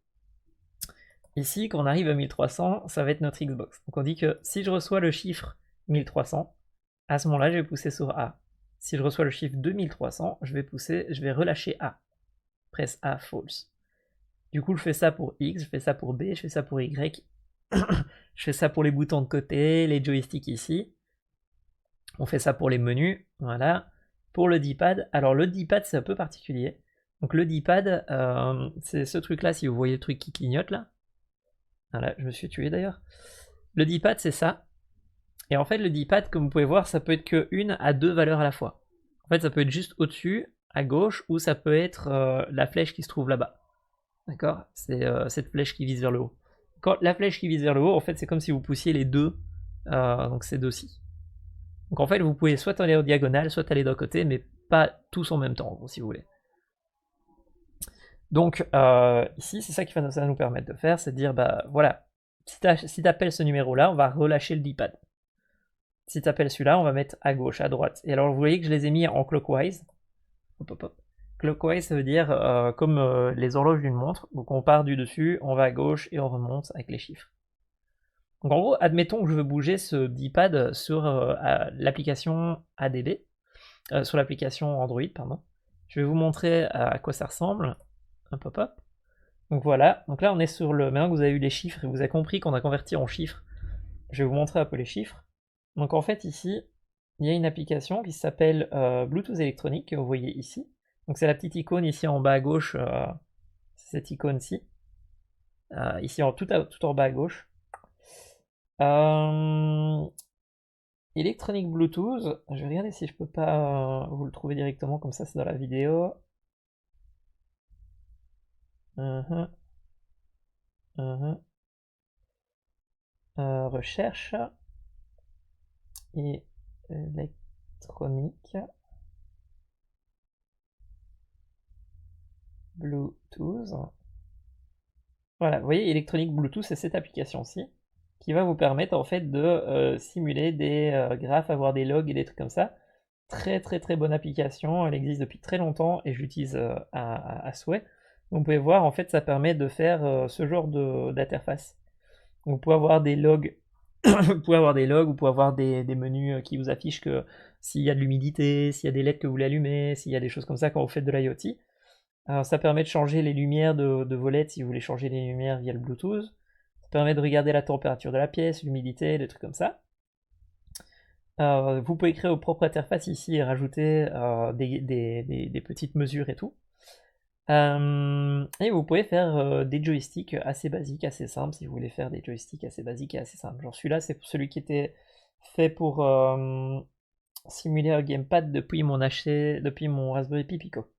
Ici, quand on arrive à 1300, ça va être notre Xbox. Donc on dit que si je reçois le chiffre 1300, à ce moment-là, je vais pousser sur A. Si je reçois le chiffre 2300, je vais relâcher A. Presse A, false. Du coup, je fais ça pour X, je fais ça pour B, je fais ça pour Y. Je fais ça pour les boutons de côté, les joysticks ici. On fait ça pour les menus, voilà. Pour le D-pad, alors le D-pad c'est un peu particulier. Donc le D-pad, c'est ce truc là, si vous voyez le truc qui clignote là. Voilà, je me suis tué d'ailleurs. Le D-pad c'est ça. Et en fait le D-pad, comme vous pouvez voir, ça peut être que une à deux valeurs à la fois. En fait ça peut être juste au-dessus, à gauche, ou ça peut être la flèche qui se trouve là-bas. D'accord? C'est cette flèche qui vise vers le haut. Quand la flèche qui vise vers le haut, en fait c'est comme si vous poussiez les deux, donc ces deux-ci. Donc en fait, vous pouvez soit aller en diagonale, soit aller d'un côté, mais pas tous en même temps, si vous voulez. Donc ici, c'est ça qui va nous permettre de faire, c'est de dire, bah voilà, si tu appelles ce numéro-là, on va relâcher le D-pad. Si tu appelles celui-là, on va mettre à gauche, à droite. Et alors vous voyez que je les ai mis en clockwise. Hop, hop, hop. Clockwise, ça veut dire comme les horloges d'une montre. Donc on part du dessus, on va à gauche et on remonte avec les chiffres. Donc en gros, admettons que je veux bouger ce D-pad sur l'application ADB, sur l'application Android, pardon. Je vais vous montrer à quoi ça ressemble. Un pop-up. Donc voilà, donc là on est sur le... Maintenant que vous avez eu les chiffres et vous avez compris qu'on a converti en chiffres, je vais vous montrer un peu les chiffres. Donc en fait ici, il y a une application qui s'appelle Bluetooth électronique, que vous voyez ici. Donc c'est la petite icône ici en bas à gauche, c'est cette icône-ci. Ici tout en bas à gauche. Electronic Bluetooth, je vais regarder si je peux pas vous le trouver directement, comme ça c'est dans la vidéo. Recherche et électronique Bluetooth. Voilà, vous voyez, électronique Bluetooth, c'est cette application-ci qui va vous permettre en fait de simuler des graphes, avoir des logs et des trucs comme ça. Très très très bonne application, elle existe depuis très longtemps et je l'utilise à souhait. Vous pouvez voir, en fait, ça permet de faire ce genre d'interface. Vous pouvez avoir des logs, vous pouvez avoir des menus qui vous affichent que s'il y a de l'humidité, s'il y a des LED que vous voulez allumer, s'il y a des choses comme ça quand vous faites de l'IoT. Ça permet de changer les lumières de vos LED si vous voulez changer les lumières via le Bluetooth. Ça permet de regarder la température de la pièce, l'humidité, des trucs comme ça. Vous pouvez créer vos propres interfaces ici et rajouter des petites mesures et tout. Et vous pouvez faire des joysticks assez basiques, assez simples, si vous voulez faire des joysticks assez basiques et assez simples. Genre celui-là, c'est celui qui était fait pour simuler un gamepad depuis mon Raspberry Pi Pico.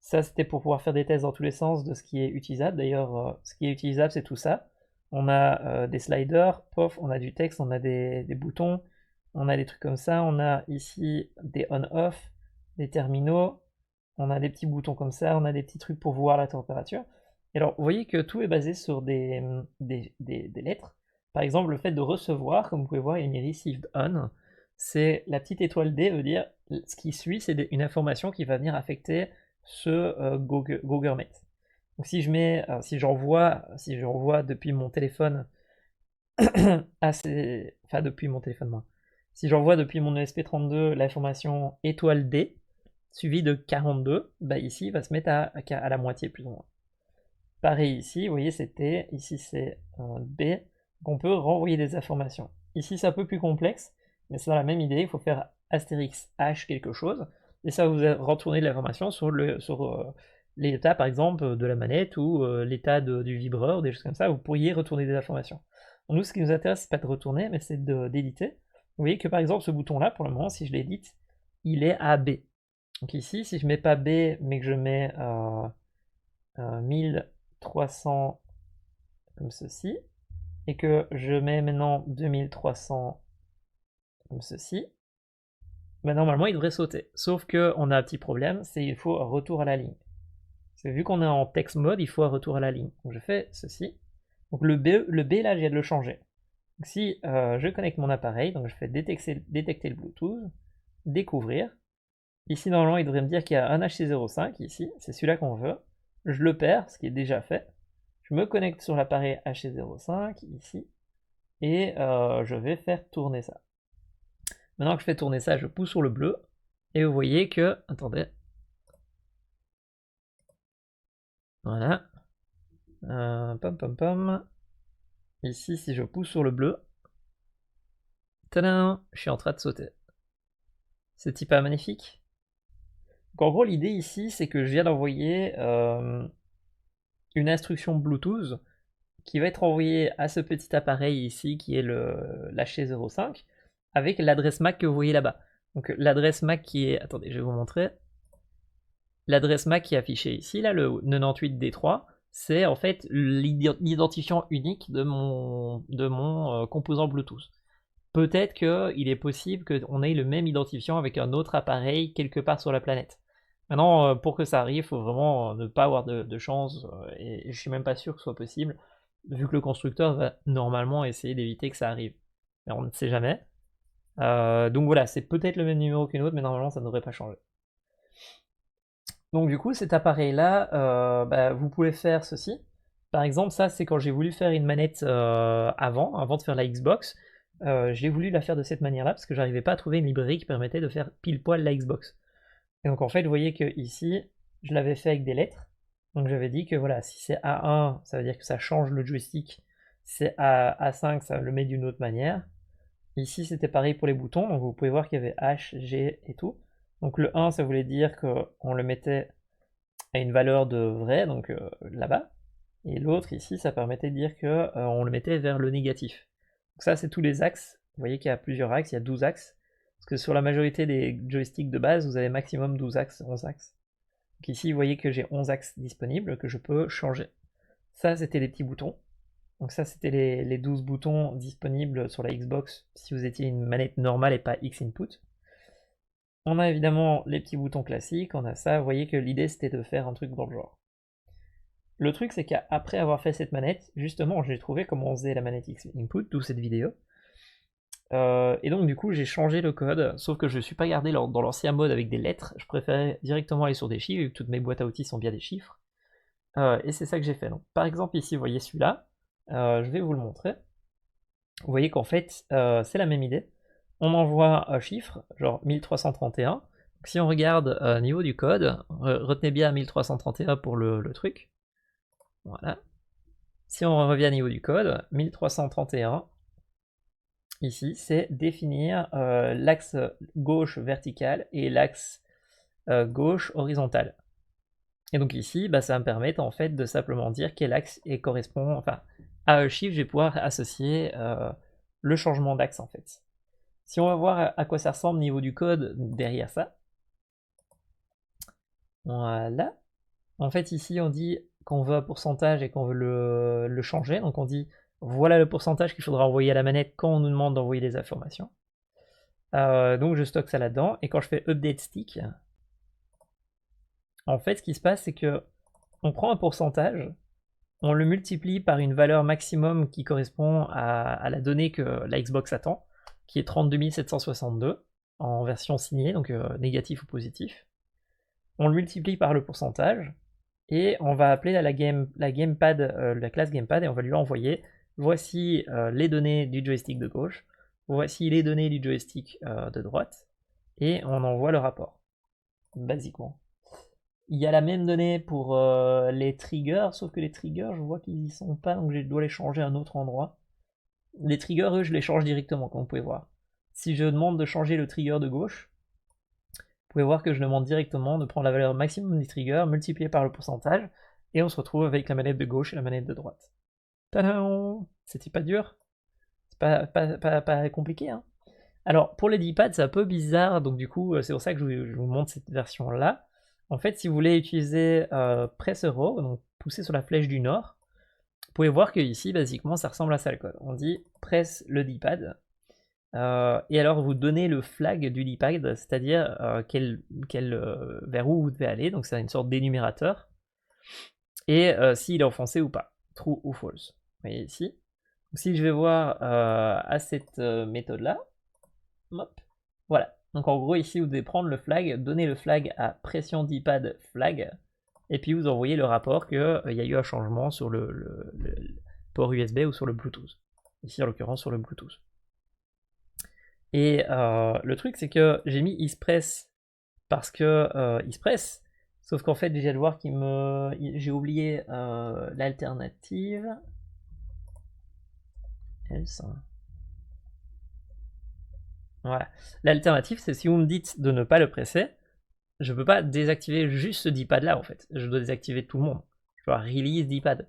Ça, c'était pour pouvoir faire des tests dans tous les sens de ce qui est utilisable. D'ailleurs, ce qui est utilisable, c'est tout ça. On a des sliders, pof, on a du texte, on a des boutons, on a des trucs comme ça. On a ici des on-off, des terminaux, on a des petits boutons comme ça, on a des petits trucs pour voir la température. Et alors, vous voyez que tout est basé sur des lettres. Par exemple, le fait de recevoir, comme vous pouvez voir, il est mis received on. C'est la petite étoile D, veut dire ce qui suit, c'est une information qui va venir affecter ce GoGurmet. Donc si je mets, si j'envoie depuis mon téléphone enfin depuis mon téléphone moi, si j'envoie depuis mon ESP32 l'information étoile D suivi de 42, bah ici il va se mettre à la moitié plus ou moins. Pareil ici, vous voyez c'était, ici c'est B, donc on peut renvoyer des informations. Ici c'est un peu plus complexe, mais c'est dans la même idée, il faut faire astérix H quelque chose, et ça va vous retourner de l'information sur l'état par exemple de la manette ou l'état du vibreur, des choses comme ça, vous pourriez retourner des informations. Donc nous ce qui nous intéresse c'est pas de retourner, mais c'est d'éditer. Vous voyez que par exemple ce bouton là, pour le moment, si je l'édite, il est à B. Donc ici, si je mets pas B, mais que je mets 1300 comme ceci, et que je mets maintenant 2300 comme ceci, ben normalement il devrait sauter. Sauf que on a un petit problème, c'est qu'il faut un retour à la ligne. C'est vu qu'on est en text mode, il faut un retour à la ligne. Donc je fais ceci. Donc le B là, je viens de le changer. Donc si je connecte mon appareil, donc je fais détecter le Bluetooth, découvrir. Ici normalement il devrait me dire qu'il y a un HC05 ici, c'est celui-là qu'on veut. Je le perds, ce qui est déjà fait. Je me connecte sur l'appareil HC05 ici, et je vais faire tourner ça. Maintenant que je fais tourner ça, je pousse sur le bleu, et vous voyez que, attendez, voilà, pom pom pom, ici si je pousse sur le bleu, tadam, je suis en train de sauter. C'est pas magnifique? Donc en gros l'idée ici c'est que je viens d'envoyer une instruction Bluetooth qui va être envoyée à ce petit appareil ici qui est l'HC05 avec l'adresse MAC que vous voyez là-bas. Donc l'adresse MAC qui est, attendez je vais vous montrer, l'adresse MAC qui est affichée ici, là, le 98D3, c'est en fait l'identifiant unique de mon composant Bluetooth. Peut-être qu'il est possible qu'on ait le même identifiant avec un autre appareil quelque part sur la planète. Maintenant, pour que ça arrive, il faut vraiment ne pas avoir de chance, et je suis même pas sûr que ce soit possible, vu que le constructeur va normalement essayer d'éviter que ça arrive. Mais on ne sait jamais. Donc voilà, c'est peut-être le même numéro qu'une autre, mais normalement ça ne devrait pas changer. Donc du coup, cet appareil-là, bah, vous pouvez faire ceci. Par exemple, ça c'est quand j'ai voulu faire une manette avant de faire la Xbox. J'ai voulu la faire de cette manière-là parce que j'arrivais pas à trouver une librairie qui permettait de faire pile poil la Xbox. Et donc en fait, vous voyez que ici, je l'avais fait avec des lettres. Donc j'avais dit que voilà, si c'est A1, ça veut dire que ça change le joystick. Si c'est A5, ça le met d'une autre manière. Ici, c'était pareil pour les boutons. Donc vous pouvez voir qu'il y avait H, G et tout. Donc le 1, ça voulait dire qu'on le mettait à une valeur de vrai, donc là-bas. Et l'autre ici, ça permettait de dire qu'on le mettait vers le négatif. Donc ça, c'est tous les axes. Vous voyez qu'il y a plusieurs axes, il y a 12 axes. Parce que sur la majorité des joysticks de base, vous avez maximum 12 axes, 11 axes. Donc ici, vous voyez que j'ai 11 axes disponibles que je peux changer. Ça, c'était les petits boutons. Donc ça, c'était les 12 boutons disponibles sur la Xbox si vous étiez une manette normale et pas X-Input. On a évidemment les petits boutons classiques, on a ça, vous voyez que l'idée c'était de faire un truc dans le genre. Le truc c'est qu'après avoir fait cette manette, justement j'ai trouvé comment on faisait la manette X-Input, d'où cette vidéo. Et donc du coup j'ai changé le code, sauf que je ne suis pas gardé dans l'ancien mode avec des lettres, je préférais directement aller sur des chiffres, vu que toutes mes boîtes à outils sont bien des chiffres. Et c'est ça que j'ai fait. Donc, par exemple ici vous voyez celui-là, je vais vous le montrer. Vous voyez qu'en fait c'est la même idée. On envoie un chiffre, genre 1331. Donc, si on regarde au niveau du code, retenez bien 1331 pour le truc. Voilà. Si on revient au niveau du code, 1331, ici, c'est définir l'axe gauche vertical et l'axe gauche horizontal. Et donc ici, bah, ça va me permettre en fait de simplement dire quel axe correspond, enfin, à un chiffre, je vais pouvoir associer le changement d'axe en fait. Si on va voir à quoi ça ressemble au niveau du code derrière ça. Voilà. En fait, ici, on dit qu'on veut un pourcentage et qu'on veut le changer. Donc on dit, voilà le pourcentage qu'il faudra envoyer à la manette quand on nous demande d'envoyer les informations. Donc je stocke ça là-dedans. Et quand je fais update stick, en fait, ce qui se passe, c'est que on prend un pourcentage, on le multiplie par une valeur maximum qui correspond à la donnée que la Xbox attend, qui est 32 762 en version signée, donc négatif ou positif. on le multiplie par le pourcentage, et on va appeler la gamepad, la classe gamepad, et on va lui envoyer voici les données du joystick de gauche, voici les données du joystick de droite, et on envoie le rapport, basiquement. Il y a la même donnée pour les triggers, sauf que les triggers, je vois qu'ils y sont pas, donc je dois les changer à un autre endroit. Les triggers, eux, je les change directement, comme vous pouvez voir. Si je demande de changer le trigger de gauche, vous pouvez voir que je demande directement de prendre la valeur maximum du trigger, multipliée par le pourcentage, et on se retrouve avec la manette de gauche et la manette de droite. Tadam! C'était pas dur? C'est pas compliqué, hein? Alors, pour les D-pads, c'est un peu bizarre, donc du coup, c'est pour ça que je vous montre cette version-là. En fait, si vous voulez utiliser Press Arrow, donc pousser sur la flèche du nord, vous pouvez voir que ici, basiquement, ça ressemble à ça le code. On dit presse le D-pad, et alors vous donnez le flag du D-pad, c'est-à-dire vers où vous devez aller, donc c'est une sorte d'énumérateur, et s'il est enfoncé ou pas, true ou false. Vous voyez ici. Donc, si je vais voir à cette méthode-là, hop, voilà. Donc en gros ici vous devez prendre le flag, donner le flag à pression D-pad flag, et puis vous envoyez le rapport qu'il y a eu un changement sur le port USB ou sur le Bluetooth. Ici en l'occurrence sur le Bluetooth. Et le truc c'est que j'ai mis ispress parce que ispress, sauf qu'en fait j'ai de voir j'ai oublié l'alternative. Voilà. L'alternative, c'est si vous me dites de ne pas le presser, je peux pas désactiver juste ce D-pad là en fait. Je dois désactiver tout le monde. Je dois release D-pad.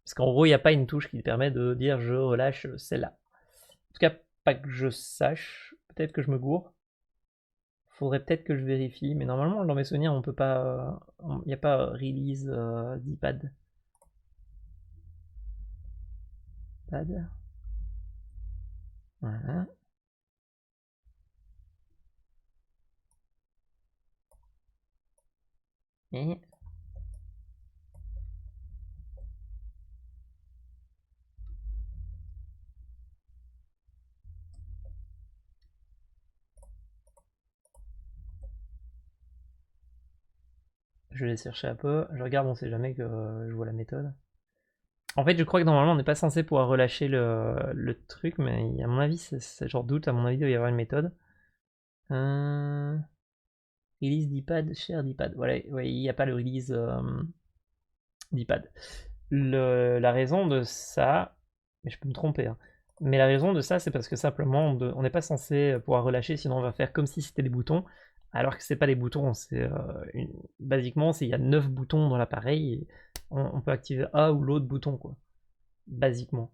Parce qu'en gros, il n'y a pas une touche qui permet de dire je relâche celle-là. En tout cas, pas que je sache. Peut-être que je me gourre. Faudrait peut-être que je vérifie. Mais normalement, dans mes souvenirs, on peut pas. Il n'y a pas release D-pad. Pad. Voilà. Et je vais chercher un peu. Je regarde, on sait jamais que je vois la méthode. En fait, je crois que normalement, on n'est pas censé pouvoir relâcher le truc, mais à mon avis, c'est genre doute. À mon avis, il doit y avoir une méthode. Release d'ipad, share d'ipad. Voilà, ouais, il n'y a pas le release d'ipad. La raison de ça, mais je peux me tromper, hein, mais la raison de ça, c'est parce que simplement, on n'est pas censé pouvoir relâcher, sinon on va faire comme si c'était des boutons, alors que c'est pas des boutons. C'est basiquement, il y a 9 boutons dans l'appareil, on peut activer un ou l'autre bouton, quoi. Basiquement.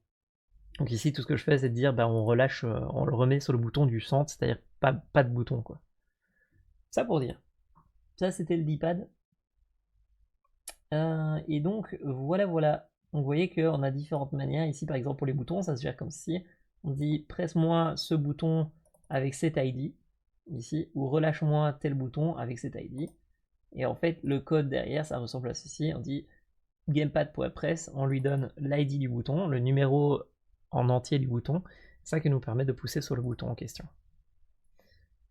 Donc ici, tout ce que je fais, c'est de dire, bah, on relâche, on le remet sur le bouton du centre, c'est-à-dire pas de bouton, quoi. Ça pour dire. Ça, c'était le D-pad. Et donc, voilà. Donc, vous voyez qu'on a différentes manières. Ici, par exemple, pour les boutons, ça se gère comme si on dit presse-moi ce bouton avec cet ID, ici, ou relâche-moi tel bouton avec cet ID. Et en fait, le code derrière, ça ressemble à ceci. On dit gamepad.press, on lui donne l'ID du bouton, le numéro en entier du bouton, c'est ça qui nous permet de pousser sur le bouton en question.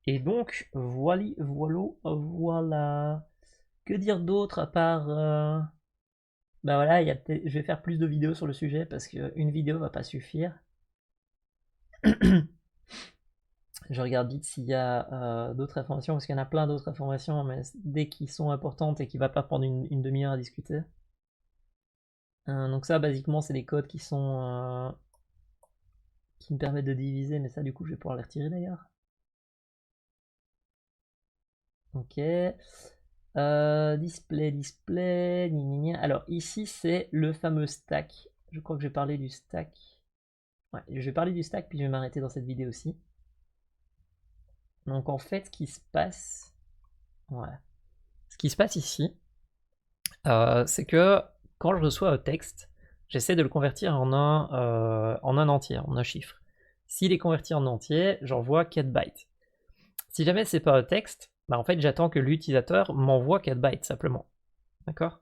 Et donc, voilà. Que dire d'autre à part... Bah voilà, je vais faire plus de vidéos sur le sujet parce qu'une vidéo va pas suffire. Je regarde vite s'il y a d'autres informations, parce qu'il y en a plein d'autres informations, mais dès qu'ils sont importantes et qu'il va pas prendre une demi-heure à discuter. Donc ça, basiquement, c'est les codes qui me permettent de diviser, mais ça, du coup, je vais pouvoir les retirer d'ailleurs. Ok. Display. Alors ici, c'est le fameux stack. Je crois que je vais parler du stack. Ouais, je vais parler du stack, puis je vais m'arrêter dans cette vidéo aussi. Donc en fait, ce qui se passe... Voilà. Ce qui se passe ici, c'est que quand je reçois un texte, j'essaie de le convertir en un entier, en un chiffre. S'il est converti en entier, j'envoie 4 bytes. Si jamais c'est pas un texte, bah en fait j'attends que l'utilisateur m'envoie 4 bytes simplement. D'accord?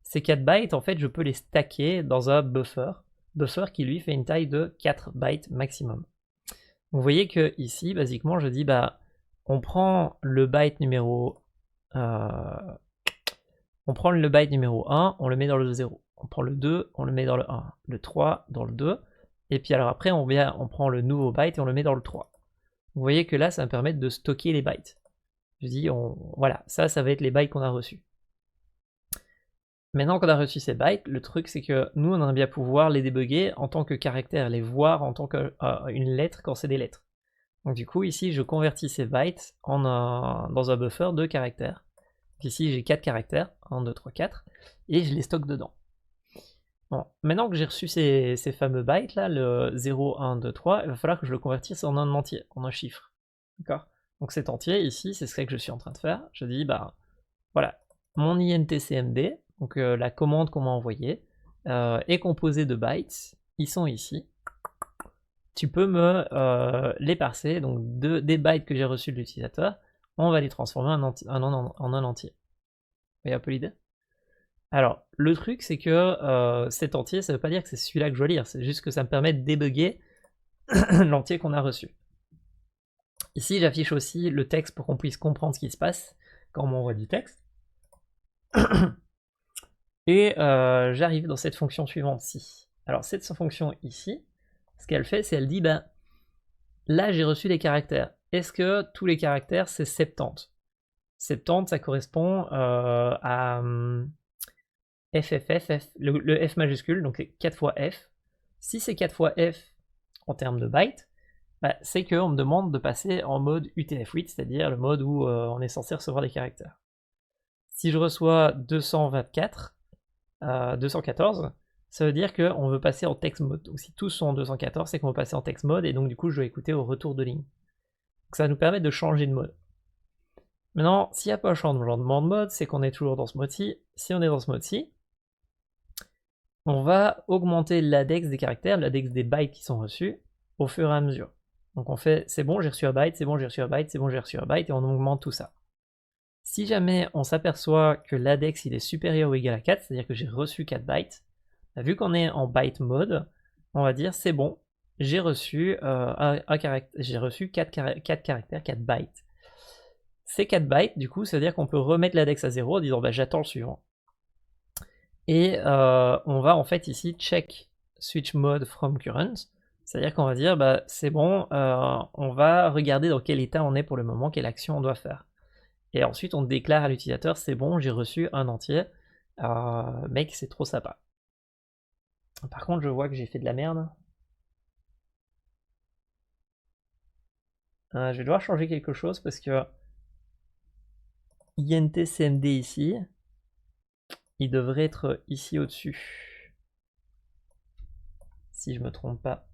Ces 4 bytes, en fait, je peux les stacker dans un buffer qui lui fait une taille de 4 bytes maximum. Vous voyez que ici, basiquement, je dis, bah, on prend le byte numéro on prend le byte numéro 1, on le met dans le 0. On prend le 2, on le met dans le 1. Le 3 dans le 2. Et puis alors après, on prend le nouveau byte et on le met dans le 3. Vous voyez que là, ça va me permettre de stocker les bytes. Je dis, voilà, ça va être les bytes qu'on a reçus. Maintenant qu'on a reçu ces bytes, le truc c'est que nous, on aimerait bien pouvoir les débugger en tant que caractère, les voir en tant qu'une lettre quand c'est des lettres. Donc du coup, ici, je convertis ces bytes dans un buffer de caractères. Donc ici, j'ai 4 caractères, 1, 2, 3, 4, et je les stocke dedans. Bon, maintenant que j'ai reçu ces fameux bytes là, le 0, 1, 2, 3, il va falloir que je le convertisse en un entier, en un chiffre. D'accord? Donc cet entier ici, c'est ce que je suis en train de faire. Je dis, bah voilà, mon intcmd, donc la commande qu'on m'a envoyée, est composée de bytes, ils sont ici. Tu peux me les parser, donc des bytes que j'ai reçus de l'utilisateur, on va les transformer en un entier. Vous voyez un peu l'idée? Alors, le truc, c'est que cet entier, ça veut pas dire que c'est celui-là que je dois lire, c'est juste que ça me permet de débugger l'entier qu'on a reçu. Ici, j'affiche aussi le texte pour qu'on puisse comprendre ce qui se passe quand on m'envoie du texte. Et j'arrive dans cette fonction suivante-ci. Alors, cette fonction ici, ce qu'elle fait, c'est elle dit, ben, là, j'ai reçu les caractères. Est-ce que tous les caractères, c'est 70? 70, ça correspond à FFF, le F majuscule, donc 4 fois F. Si c'est 4 fois F en termes de bytes, bah, c'est qu'on me demande de passer en mode UTF-8, c'est-à-dire le mode où on est censé recevoir des caractères. Si je reçois 224, 214, ça veut dire qu'on veut passer en text mode. Donc si tous sont en 214, c'est qu'on veut passer en text mode, et donc du coup je dois écouter au retour de ligne. Donc ça va nous permettre de changer de mode. Maintenant, s'il n'y a pas un changement de mode, c'est qu'on est toujours dans ce mode-ci. Si on est dans ce mode-ci, on va augmenter l'index des caractères, l'index des bytes qui sont reçus, au fur et à mesure. Donc on fait, c'est bon, j'ai reçu un byte, c'est bon, j'ai reçu un byte, c'est bon, j'ai reçu un byte, et on augmente tout ça. Si jamais on s'aperçoit que l'index il est supérieur ou égal à 4, c'est-à-dire que j'ai reçu 4 bytes, vu qu'on est en byte mode, on va dire c'est bon, j'ai reçu, j'ai reçu 4 caractères, 4 bytes. Ces 4 bytes, du coup, ça veut dire qu'on peut remettre l'index à 0 en disant bah, j'attends le suivant. Et on va en fait ici check switch mode from current, c'est-à-dire qu'on va dire bah, c'est bon, on va regarder dans quel état on est pour le moment, quelle action on doit faire. Et ensuite on déclare à l'utilisateur c'est bon, j'ai reçu un entier, mec c'est trop sympa. Par contre je vois que j'ai fait de la merde. Je vais devoir changer quelque chose parce que intcmd ici, il devrait être ici au-dessus. Si je me trompe pas.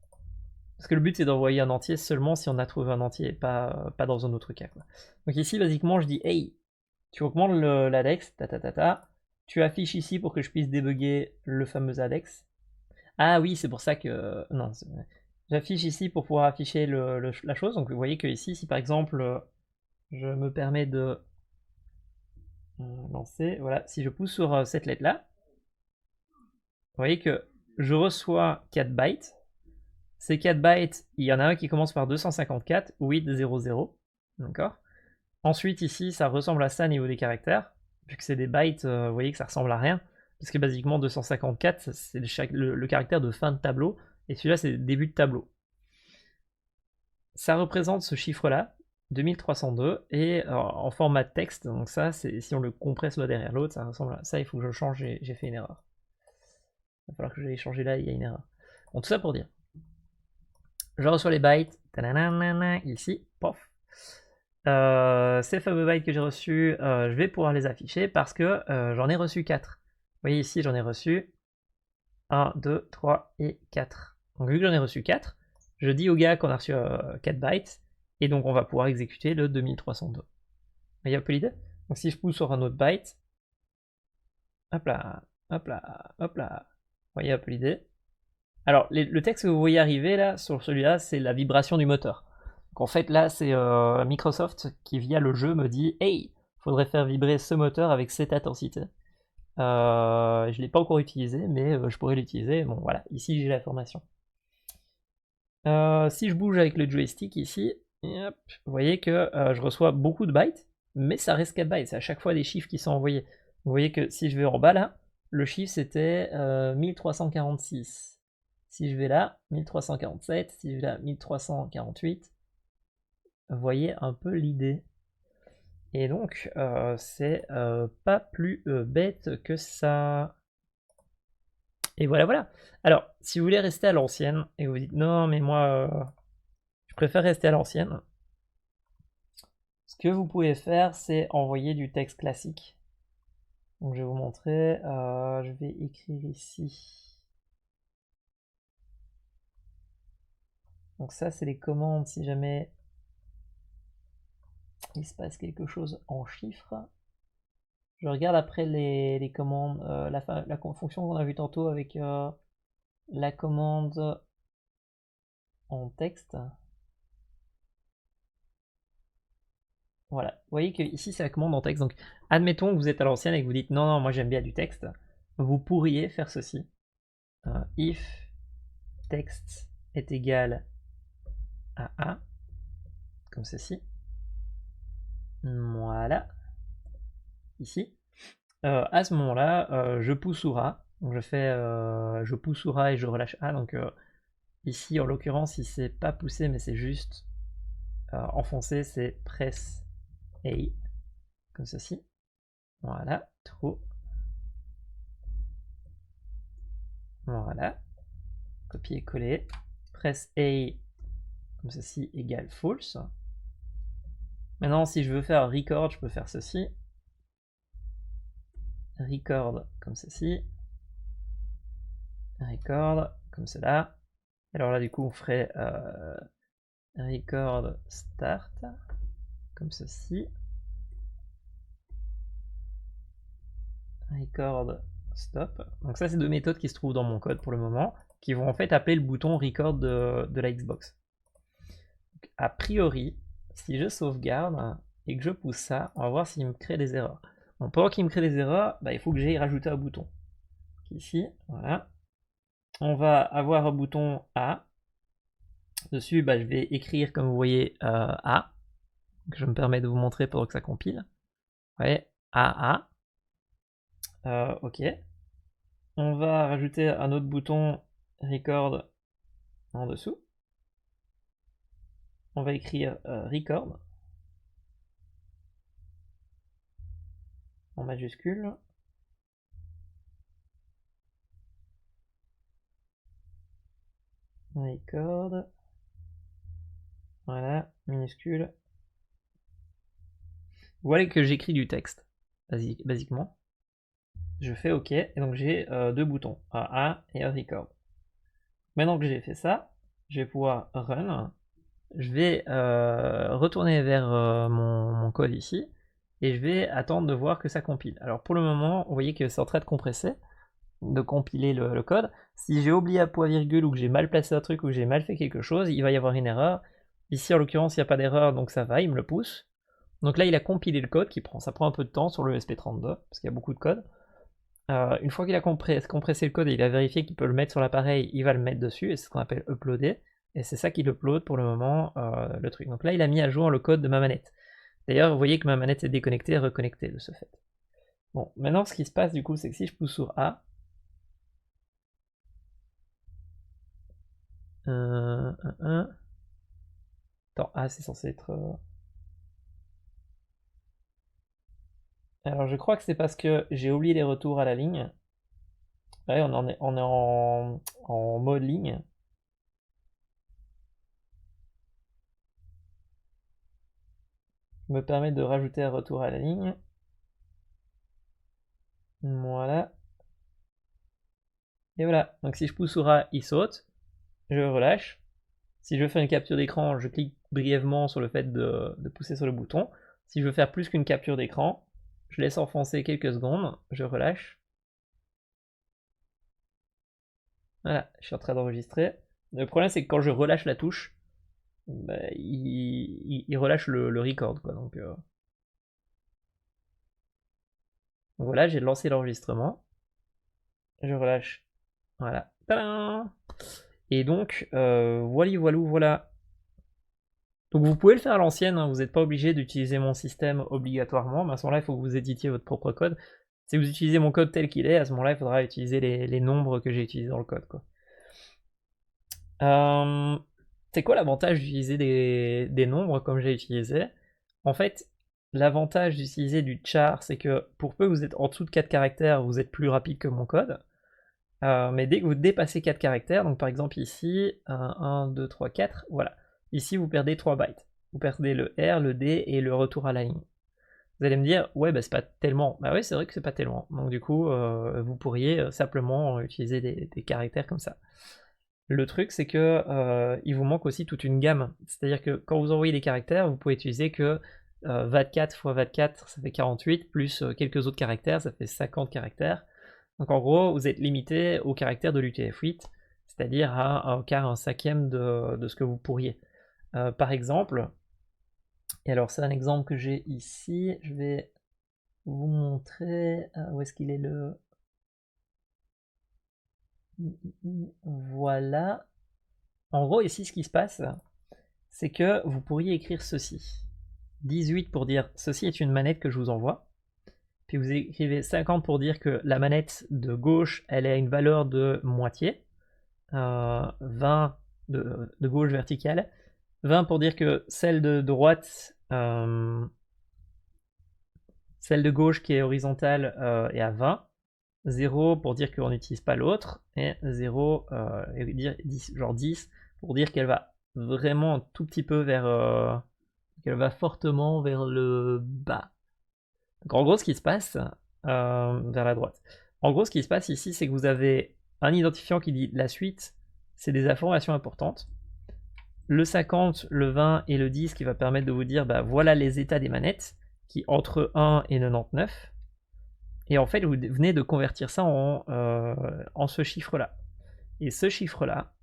Parce que le but c'est d'envoyer un entier seulement si on a trouvé un entier, pas dans un autre cas. Quoi. Donc ici basiquement je dis hey, tu augmentes l'index, tu affiches ici pour que je puisse débugger le fameux index. Ah oui, c'est pour ça que... Non, j'affiche ici pour pouvoir afficher la chose. Donc vous voyez que ici, si par exemple je me permets de lancer, voilà, si je pousse sur cette lettre-là, vous voyez que je reçois 4 bytes. Ces 4 bytes, il y en a un qui commence par 254, 800, d'accord. Ensuite ici, ça ressemble à ça au niveau des caractères, vu que c'est des bytes, vous voyez que ça ressemble à rien, parce que basiquement 254, c'est le caractère de fin de tableau, et celui-là c'est début de tableau. Ça représente ce chiffre-là, 2302, et en format texte, donc ça, si on le compresse l'un derrière l'autre, ça ressemble à ça, il faut que je change, j'ai fait une erreur. Il va falloir que j'aille changer là, il y a une erreur. Bon, tout ça pour dire. Je reçois les bytes, ici, pof. Ces fameux bytes que j'ai reçus, je vais pouvoir les afficher parce que j'en ai reçu 4. Vous voyez ici, j'en ai reçu 1, 2, 3 et 4. Donc vu que j'en ai reçu 4, je dis au gars qu'on a reçu 4 bytes, et donc on va pouvoir exécuter le 2302. Vous voyez un peu l'idée? Donc si je pousse sur un autre byte, hop là, hop là, hop là, vous voyez un peu l'idée? Alors le texte que vous voyez arriver là, sur celui-là, c'est la vibration du moteur. Donc en fait là, c'est Microsoft qui via le jeu me dit « Hey, faudrait faire vibrer ce moteur avec cette intensité ». Je ne l'ai pas encore utilisé, mais je pourrais l'utiliser. Bon voilà, ici j'ai l'information. Si je bouge avec le joystick ici, hop, vous voyez que je reçois beaucoup de bytes. mais ça reste 4 bytes, c'est à chaque fois des chiffres qui sont envoyés. Vous voyez que si je vais en bas là, le chiffre c'était 1346. Si je vais là, 1347, si je vais là, 1348. Vous voyez un peu l'idée. Et donc, c'est pas plus bête que ça. Et voilà, voilà. Alors, si vous voulez rester à l'ancienne, et vous dites non, mais moi, je préfère rester à l'ancienne, ce que vous pouvez faire, c'est envoyer du texte classique. Donc, je vais vous montrer. Je vais écrire ici. Donc, ça, c'est les commandes si jamais il se passe quelque chose en chiffres. Je regarde après les commandes, la fonction qu'on a vue tantôt avec la commande en texte. Voilà, vous voyez que ici c'est la commande en texte. Donc, admettons que vous êtes à l'ancienne et que vous dites non, non, moi j'aime bien du texte. Vous pourriez faire ceci. If text est égal à A, comme ceci. Voilà. Ici. À ce moment-là, je pousse sur A. Donc je fais je pousse sur A et je relâche A. Donc ici en l'occurrence, si c'est pas poussé mais c'est juste enfoncé, c'est press A. Comme ceci. Voilà, trop. Voilà. Copier-coller. Press A comme ceci égale false. Maintenant, si je veux faire record, je peux faire ceci. Record comme ceci. Record comme cela. Alors là, du coup, on ferait record start comme ceci. Record stop. Donc ça, c'est deux méthodes qui se trouvent dans mon code pour le moment, qui vont en fait appeler le bouton record de la Xbox. Donc, a priori, si je sauvegarde et que je pousse ça, on va voir s'il me crée des erreurs. Bon, pendant qu'il me crée des erreurs, bah, il faut que j'aille rajouter un bouton. Donc ici, voilà. On va avoir un bouton A. Dessus, bah, je vais écrire, comme vous voyez, A. Donc, je me permets de vous montrer pendant que ça compile. Vous voyez, A. Ok. On va rajouter un autre bouton record en dessous. On va écrire record en majuscule. Record. Voilà, minuscule. Vous voyez que j'écris du texte, basiquement. Je fais OK, et donc j'ai deux boutons, un A et un record. Maintenant que j'ai fait ça, je vais pouvoir run. Je vais retourner vers mon code ici, et je vais attendre de voir que ça compile. Alors pour le moment, vous voyez que c'est en train de compresser, de compiler le code. Si j'ai oublié un point virgule, ou que j'ai mal placé un truc, ou que j'ai mal fait quelque chose, il va y avoir une erreur. Ici en l'occurrence, il n'y a pas d'erreur, donc ça va, il me le pousse. Donc là, il a compilé le code, ça prend un peu de temps sur le ESP32, parce qu'il y a beaucoup de code. Une fois qu'il a compressé le code et il a vérifié qu'il peut le mettre sur l'appareil, il va le mettre dessus, et c'est ce qu'on appelle uploader. Et c'est ça qu'il upload pour le moment, le truc. Donc là, il a mis à jour le code de ma manette. D'ailleurs, vous voyez que ma manette est déconnectée et reconnectée de ce fait. Bon, maintenant, ce qui se passe du coup, c'est que si je pousse sur A, attends, A, c'est censé être... Alors, je crois que c'est parce que j'ai oublié les retours à la ligne. Ouais, on est en mode ligne. Je me permets de rajouter un retour à la ligne. Voilà. Et voilà. Donc si je pousse sur A, il saute. Je relâche. Si je veux faire une capture d'écran, je clique brièvement sur le fait de pousser sur le bouton. Si je veux faire plus qu'une capture d'écran, je laisse enfoncer quelques secondes. Je relâche. Voilà, je suis en train d'enregistrer. Le problème, c'est que quand je relâche la touche, bah, il relâche le record, quoi. Donc voilà, j'ai lancé l'enregistrement. Je relâche. Voilà. Tadam! Et donc, voilà. Donc vous pouvez le faire à l'ancienne, hein, vous n'êtes pas obligé d'utiliser mon système obligatoirement, mais à ce moment-là, il faut que vous éditiez votre propre code. Si vous utilisez mon code tel qu'il est, à ce moment-là, il faudra utiliser les nombres que j'ai utilisés dans le code, quoi. C'est quoi l'avantage d'utiliser des nombres comme j'ai utilisé? En fait, l'avantage d'utiliser du char, c'est que pour peu que vous êtes en dessous de 4 caractères, vous êtes plus rapide que mon code. Mais dès que vous dépassez 4 caractères, donc par exemple ici, 1, 2, 3, 4, voilà. Ici, vous perdez 3 bytes. Vous perdez le R, le D et le retour à la ligne. Vous allez me dire, ouais, bah c'est pas tellement. Bah oui, c'est vrai que c'est pas tellement. Donc du coup, vous pourriez simplement utiliser des caractères comme ça. Le truc, c'est que il vous manque aussi toute une gamme. C'est-à-dire que quand vous envoyez des caractères, vous pouvez utiliser que 24 x 24, ça fait 48, plus quelques autres caractères, ça fait 50 caractères. Donc en gros, vous êtes limité aux caractères de l'UTF-8, c'est-à-dire à un quart, un cinquième de ce que vous pourriez. Par exemple, et alors c'est un exemple que j'ai ici, je vais vous montrer, où est-ce qu'il est le... Voilà. En gros, ici, ce qui se passe, c'est que vous pourriez écrire ceci. 18 pour dire ceci est une manette que je vous envoie. Puis vous écrivez 50 pour dire que la manette de gauche, elle a une valeur de moitié. 20 de gauche verticale. 20 pour dire que celle de droite, celle de gauche qui est horizontale est à 20. 0 pour dire qu'on n'utilise pas l'autre. Et 0, genre 10 pour dire qu'elle va vraiment un tout petit peu vers... qu'elle va fortement vers le bas. Donc en gros, ce qui se passe, vers la droite. En gros, ce qui se passe ici, c'est que vous avez un identifiant qui dit la suite, c'est des informations importantes. Le 50, le 20 et le 10 qui va permettre de vous dire, bah voilà les états des manettes, qui entre 1 et 99. Et en fait, vous venez de convertir ça en ce chiffre-là. Et ce chiffre-là,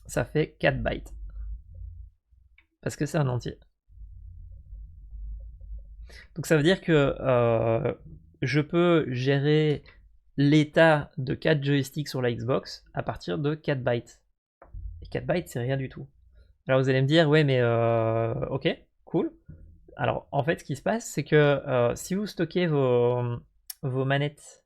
ça fait 4 bytes. Parce que c'est un entier. Donc ça veut dire que je peux gérer l'état de 4 joysticks sur la Xbox à partir de 4 bytes. Et 4 bytes, c'est rien du tout. Alors vous allez me dire, ouais, mais ok, cool. Alors en fait, ce qui se passe, c'est que si vous stockez vos manettes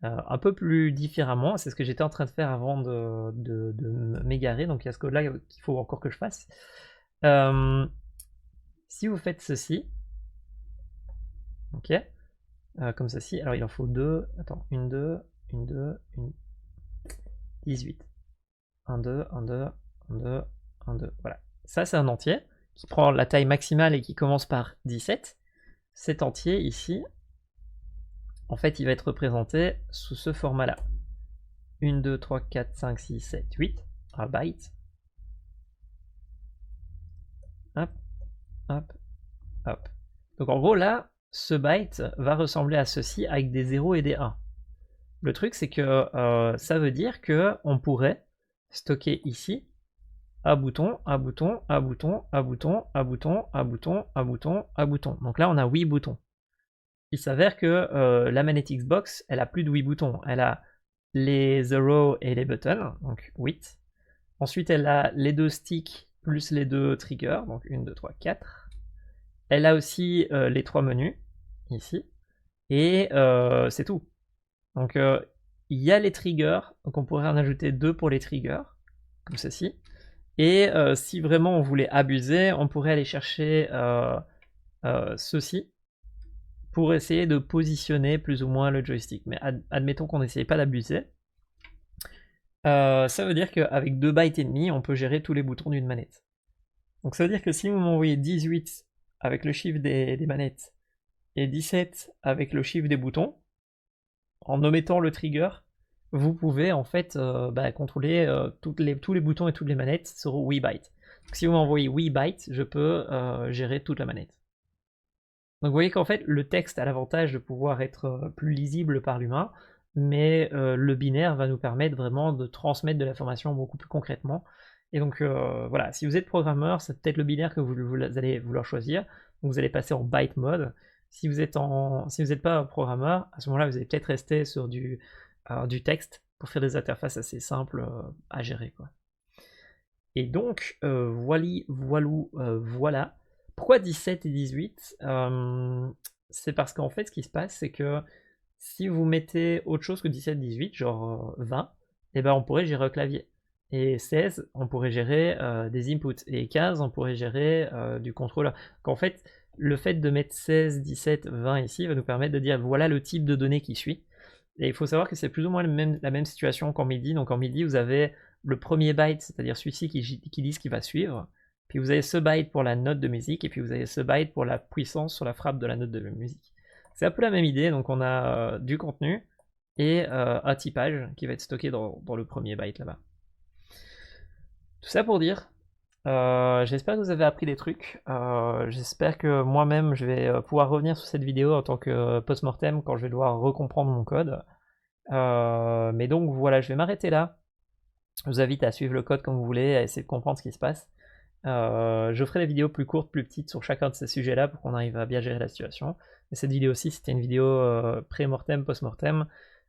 un peu plus différemment, c'est ce que j'étais en train de faire avant de m'égarer, donc il y a ce code-là qu'il faut encore que je fasse. Si vous faites ceci, ok, comme ceci, alors il en faut 2, attends, 1, 2, 1, 2, 1, 18. 1, 2, 1, 2, 1, 2, 1, 2, voilà. Ça c'est un entier qui prend la taille maximale et qui commence par 17. Cet entier ici, en fait il va être représenté sous ce format-là. 1, 2, 3, 4, 5, 6, 7, 8, un byte. Hop, hop, hop. Donc en gros là, ce byte va ressembler à ceci avec des 0 et des 1. Le truc c'est que ça veut dire qu'on pourrait stocker ici un bouton, un bouton, un bouton, un bouton, un bouton, un bouton, un bouton, un bouton. Donc là on a 8 boutons. Il s'avère que la manette Xbox, elle a plus de 8 boutons. Elle a les 0 et les buttons, donc 8. Ensuite elle a les 2 sticks plus les 2 triggers, donc 1, 2, 3, 4. Elle a aussi les 3 menus, ici. Et c'est tout. Donc il y a les triggers, donc on pourrait en ajouter 2 pour les triggers, comme ceci. Et si vraiment on voulait abuser, on pourrait aller chercher ceci pour essayer de positionner plus ou moins le joystick. Mais admettons qu'on n'essaye pas d'abuser. Ça veut dire qu'avec 2 bytes et demi, on peut gérer tous les boutons d'une manette. Donc ça veut dire que si vous m'envoyez 18 avec le chiffre des manettes et 17 avec le chiffre des boutons, en omettant le trigger, vous pouvez en fait contrôler tous les boutons et toutes les manettes sur 8 bytes. Donc si vous m'envoyez 8 bytes, je peux gérer toute la manette. Donc vous voyez qu'en fait le texte a l'avantage de pouvoir être plus lisible par l'humain, mais le binaire va nous permettre vraiment de transmettre de l'information beaucoup plus concrètement. Et donc voilà, si vous êtes programmeur, c'est peut-être le binaire que vous allez vouloir choisir. Donc vous allez passer en byte mode. Si vous n'êtes pas programmeur, à ce moment-là, vous allez peut-être rester sur du texte pour faire des interfaces assez simples à gérer, quoi. Et donc, voilà. Pourquoi 17 et 18? C'est parce qu'en fait, ce qui se passe, c'est que si vous mettez autre chose que 17-18, genre 20, et ben on pourrait gérer au clavier. Et 16, on pourrait gérer des inputs. Et 15, on pourrait gérer du contrôleur. Donc en fait, le fait de mettre 16, 17, 20 ici va nous permettre de dire voilà le type de données qui suit. Et il faut savoir que c'est plus ou moins la même situation qu'en MIDI. Donc en MIDI, vous avez le premier byte, c'est-à-dire celui-ci qui dit ce qui va suivre. Puis vous avez ce byte pour la note de musique, et puis vous avez ce byte pour la puissance sur la frappe de la note de musique. C'est un peu la même idée, donc on a du contenu et un typage qui va être stocké dans le premier byte là-bas. Tout ça pour dire, j'espère que vous avez appris des trucs. J'espère que moi-même je vais pouvoir revenir sur cette vidéo en tant que post-mortem quand je vais devoir recomprendre mon code. Mais donc voilà, je vais m'arrêter là. Je vous invite à suivre le code comme vous voulez, à essayer de comprendre ce qui se passe. Je ferai des vidéos plus courtes, plus petites sur chacun de ces sujets-là pour qu'on arrive à bien gérer la situation. Et cette vidéo-ci, c'était une vidéo pré-mortem, post-mortem,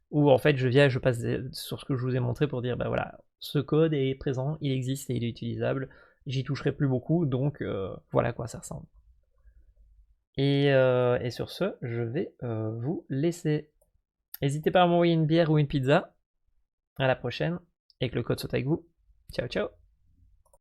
où en fait je passe sur ce que je vous ai montré pour dire, bah voilà, ce code est présent, il existe et il est utilisable, j'y toucherai plus beaucoup, donc voilà à quoi ça ressemble. Et sur ce, je vais vous laisser. N'hésitez pas à m'envoyer une bière ou une pizza. À la prochaine, et que le code soit avec vous. Ciao ciao.